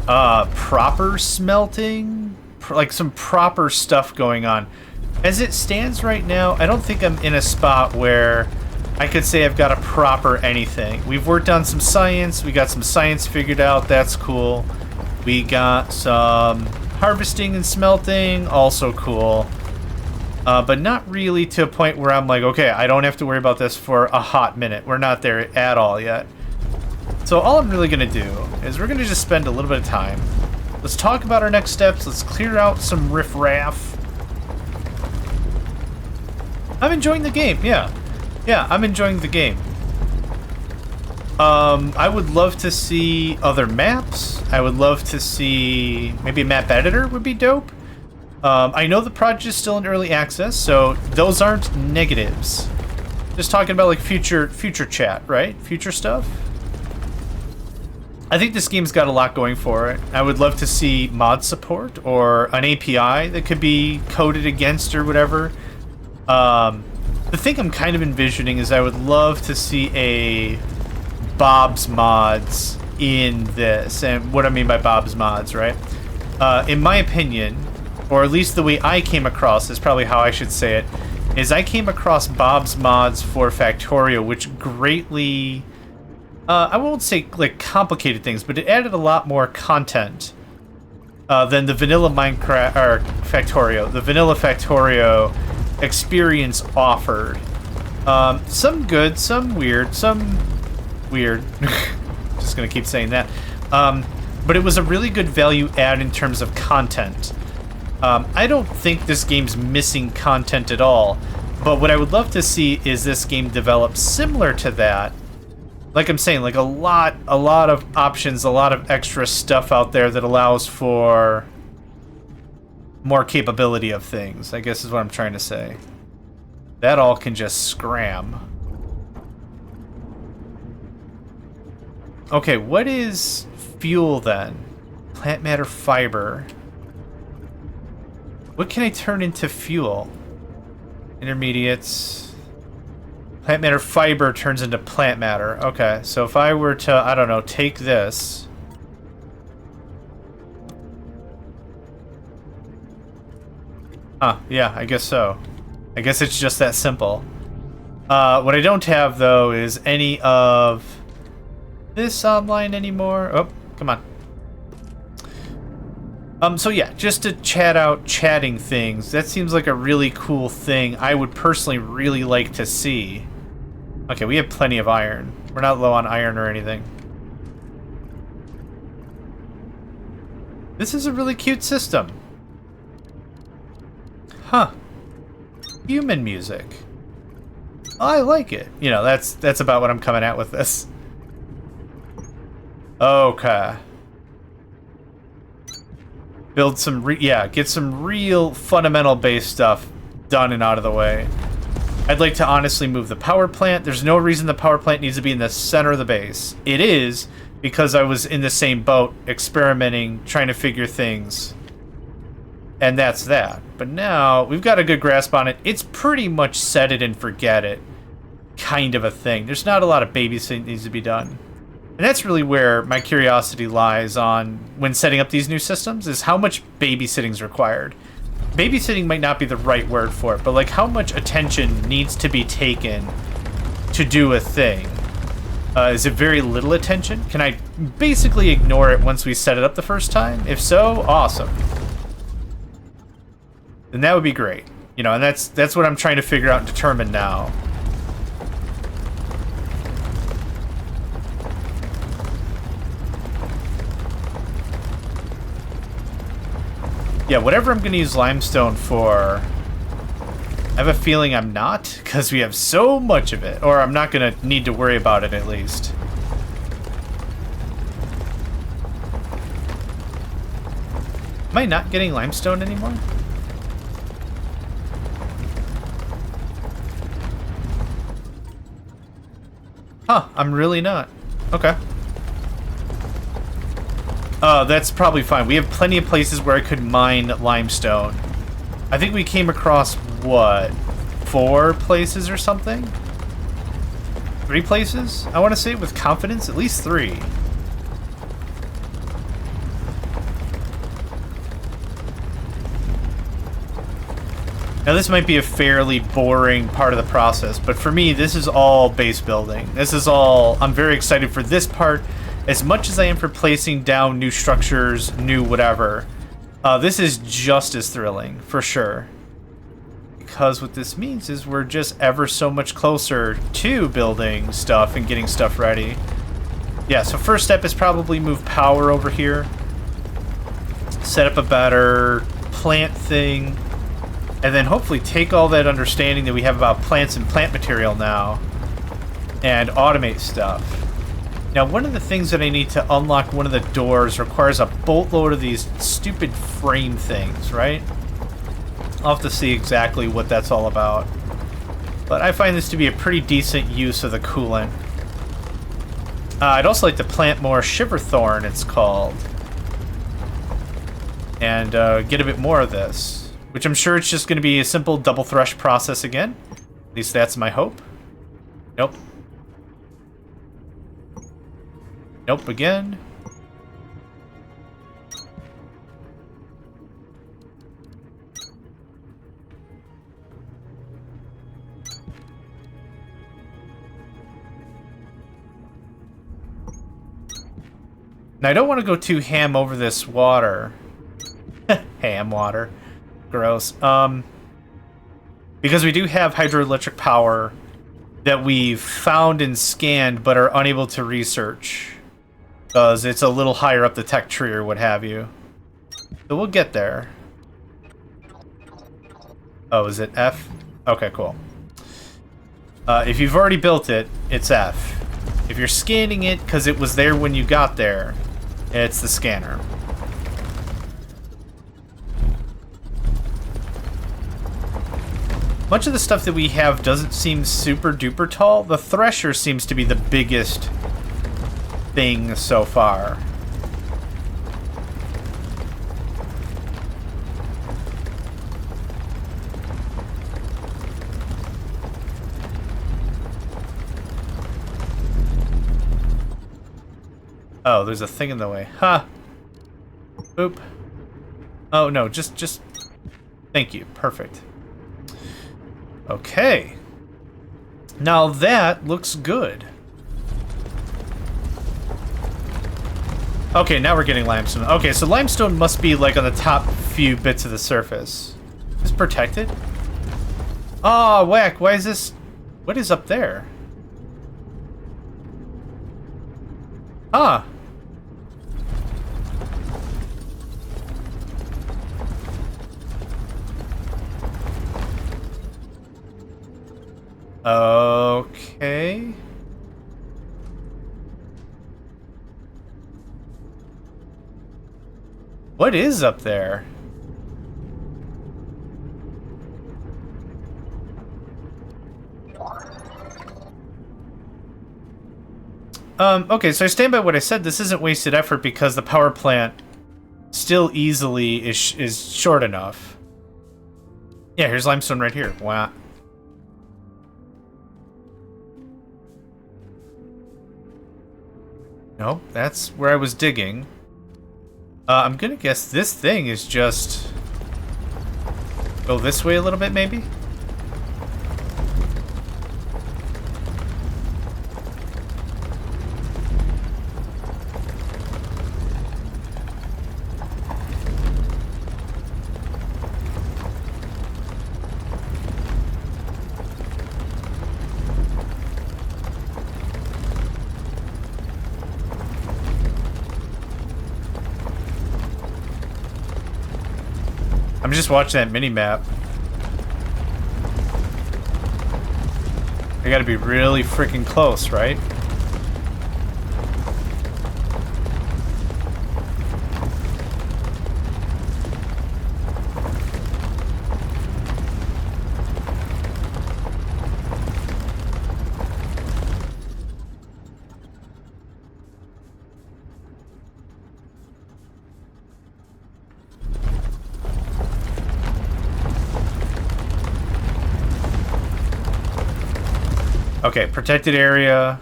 [SPEAKER 1] proper smelting, like some proper stuff going on. As it stands right now, I don't think I'm in a spot where I could say I've got a proper anything. We've worked on some science. We got some science figured out. That's cool. We got some harvesting and smelting. Also cool. But not really to a point where I'm like, okay, I don't have to worry about this for a hot minute. We're not there at all yet. So all I'm really going to do is we're going to just spend a little bit of time Let's talk about our next steps. Let's clear out some riffraff. I'm enjoying the game, yeah. Yeah, I'm enjoying the game. I would love to see other maps. I would love to see... maybe a map editor would be dope. I know the project is still in early access, so those aren't negatives. Just talking about, like, future chat, right? Future stuff. I think this game's got a lot going for it. I would love to see mod support or an API that could be coded against or whatever. The thing I'm kind of envisioning is I would love to see a Bob's Mods in this. And what I mean by Bob's Mods, right? In my opinion, or at least the way I came across is probably how I should say it, is I came across Bob's Mods for Factorio, which greatly... I won't say, like, complicated things, but it added a lot more content than the vanilla Minecraft, or Factorio, the vanilla Factorio experience offered. Some good, some weird, some weird. Just gonna keep saying that. But it was a really good value add in terms of content. I don't think this game's missing content at all, but what I would love to see is this game develop similar to that. Like I'm saying, like a lot of options, a lot of extra stuff out there that allows for more capability of things, I guess is what I'm trying to say. That all can just scram. Okay, what is fuel then? Plant matter fiber. What can I turn into fuel? Intermediates. Plant matter fiber turns into plant matter. Okay, so if I were to, I don't know, take this. Huh, yeah, I guess so. I guess it's just that simple. What I don't have, though, is any of this online anymore. Oh, come on. So yeah, just to chat out chatting things. That seems like a really cool thing I would personally really like to see. Okay, we have plenty of iron. We're not low on iron or anything. This is a really cute system. Huh. Human music. I like it. You know, that's about what I'm coming at with this. Okay. Build some, get some real fundamental base stuff done and out of the way. I'd like to honestly move the power plant. There's no reason the power plant needs to be in the center of the base. It is because I was in the same boat experimenting, trying to figure things. And that's that. But now we've got a good grasp on it. It's pretty much set it and forget it kind of a thing. There's not a lot of babysitting that needs to be done. And that's really where my curiosity lies on when setting up these new systems, is how much babysitting is required. Babysitting might not be the right word for it, but like how much attention needs to be taken to do a thing. Is it very little attention? Can I basically ignore it once we set it up the first time? If so, awesome. Then that would be great. You know, and that's what I'm trying to figure out and determine now. Yeah, whatever I'm going to use limestone for, I have a feeling I'm not, because we have so much of it. Or I'm not going to need to worry about it, at least. Am I not getting limestone anymore? Huh, I'm really not. Okay. That's probably fine. We have plenty of places where I could mine limestone. I think we came across, what, 4 places or something? 3 places? I want to say with confidence, at least 3. Now this might be a fairly boring part of the process, but for me, this is all base building. This is all, I'm very excited for this part, as much as I am for placing down new structures, new whatever. This is just as thrilling, for sure. Because what this means is we're just ever so much closer to building stuff and getting stuff ready. Yeah, so first step is probably move power over here. set up a better plant thing, and then hopefully take all that understanding that we have about plants and plant material now and automate stuff. Now, one of the things that I need to unlock one of the doors requires a boatload of these stupid frame things, right? I'll have to see exactly what that's all about. But I find this to be a pretty decent use of the coolant. I'd also like to plant more Shiverthorn, it's called. And get a bit more of this. Which I'm sure it's just going to be a simple double thrush process again. At least that's my hope. Nope. Nope again. Now, I don't want to go too ham over this water. Ham water. Gross. Because we do have hydroelectric power that we've found and scanned but are unable to research. Because it's a little higher up the tech tree or what have you. So we'll get there. Oh, is it F? Okay, cool. If you've already built it, it's F. If you're scanning it because it was there when you got there, it's the scanner. Much of the stuff that we have doesn't seem super duper tall. The thresher seems to be the biggest thing so far. Oh, there's a thing in the way. Ha! Boop. Oh, no, just... Thank you. Perfect. Okay. Now that looks good. Okay, now we're getting limestone. Okay, so limestone must be, like, on the top few bits of the surface. Is this protected? Oh, whack. Why is this... What is up there? Ah. Okay. What is up there? Okay, so I stand by what I said. This isn't wasted effort because the power plant still easily is short enough. Yeah, here's limestone right here. Wow. No, that's where I was digging. I'm gonna guess this thing is just... Go this way a little bit, maybe? I'm just watching that mini-map. I gotta be really freaking close, right? Okay, protected area.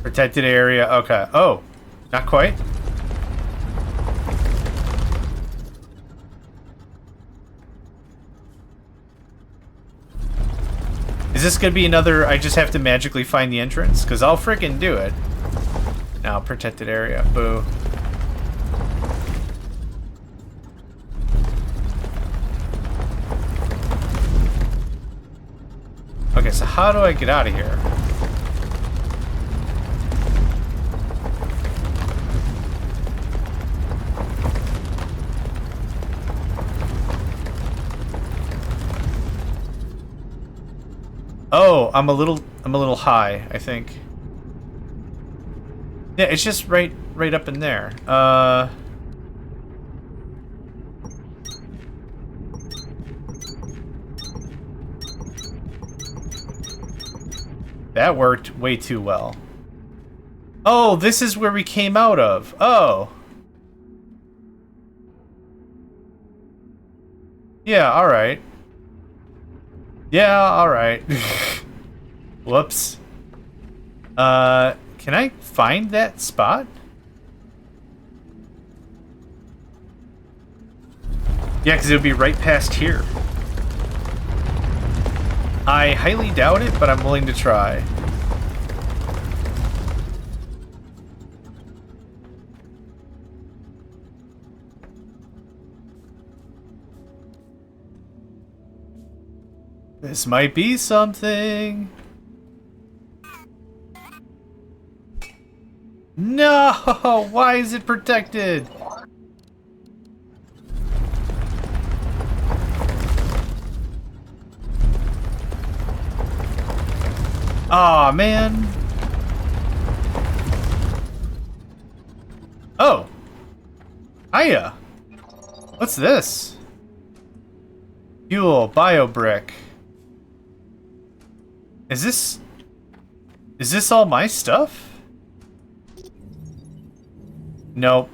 [SPEAKER 1] Protected area, okay. Oh, not quite. Is this gonna be another, I just have to magically find the entrance? Because I'll frickin' do it. Now, protected area, boo. Okay, so how do I get out of here? Oh, I'm a little high, I think. Yeah, it's just right up in there. That worked way too well. Oh, this is where we came out of. Oh. Yeah, alright. Yeah, alright. Whoops. Can I find that spot? Yeah, because it would be right past here. I highly doubt it, but I'm willing to try. This might be something. No! Why is it protected? Aw, man. Oh. Hiya. What's this? Fuel, biobrick. Is this all my stuff? Nope.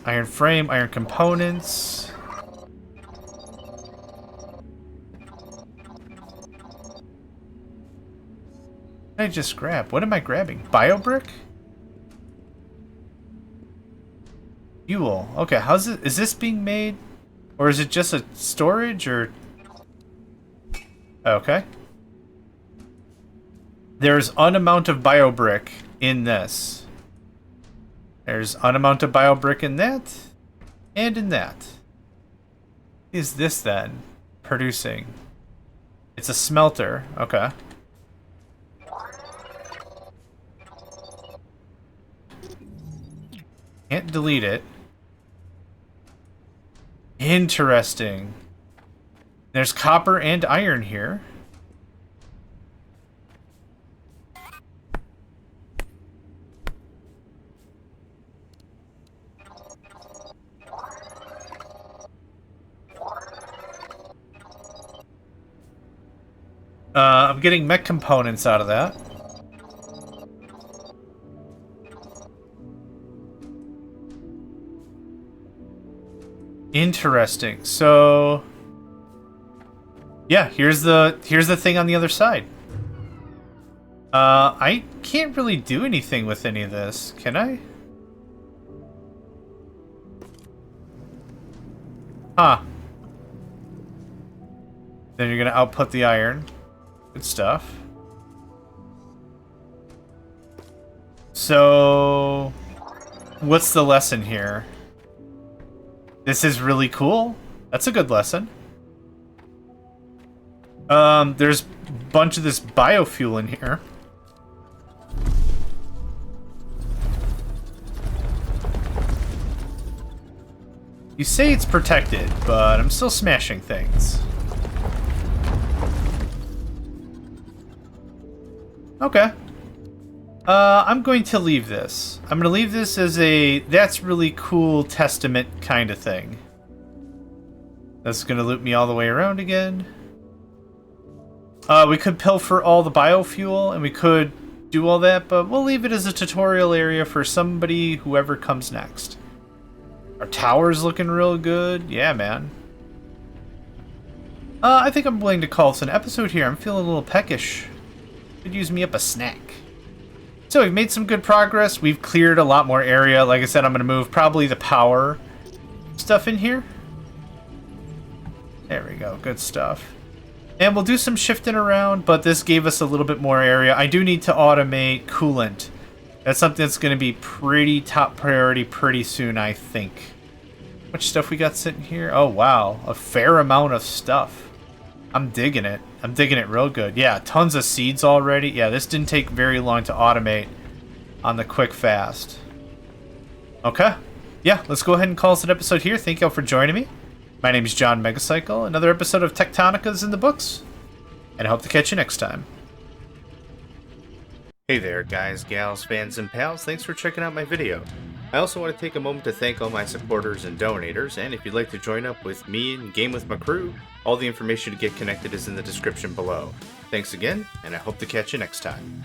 [SPEAKER 1] Iron frame, iron components. What did I just grab? What am I grabbing? Biobrick? Fuel. Okay, how's it? Is this being made? Or is it just a storage or? Okay. There's an amount of biobrick in this. There's an amount of biobrick in that. And in that. Is this then producing? It's a smelter. Okay. Can't delete it. Interesting. There's copper and iron here. I'm getting mech components out of that. Interesting. So, yeah, here's the thing on the other side. I can't really do anything with any of this, can I? Huh. Then you're gonna output the iron. Good stuff. So, what's the lesson here? This is really cool. That's a good lesson. There's a bunch of this biofuel in here. You say it's protected, but I'm still smashing things. Okay. I'm going to leave this. I'm going to leave this as a that's really cool testament kind of thing. That's going to loop me all the way around again. We could pilfer all the biofuel, and we could do all that, but we'll leave it as a tutorial area for somebody, whoever comes next. Our tower's looking real good. Yeah, man. I think I'm willing to call this an episode here. I'm feeling a little peckish. Could use me up a snack. So we've made some good progress. We've cleared a lot more area. Like I said, I'm going to move probably the power stuff in here. There we go. Good stuff. And we'll do some shifting around, but this gave us a little bit more area. I do need to automate coolant. That's something that's going to be pretty top priority pretty soon, I think. How much stuff we got sitting here? Oh, wow. A fair amount of stuff. I'm digging it. I'm digging it real good. Yeah, tons of seeds already. Yeah, this didn't take very long to automate on the quick fast. Okay. Yeah, let's go ahead and call this an episode here. Thank y'all for joining me. My name is JohnMegacycle. Another episode of Techtonica's in the books. And I hope to catch you next time. Hey there, guys, gals, fans, and pals. Thanks for checking out my video. I also want to take a moment to thank all my supporters and donators, and if you'd like to join up with me and game with my crew, all the information to get connected is in the description below. Thanks again, and I hope to catch you next time.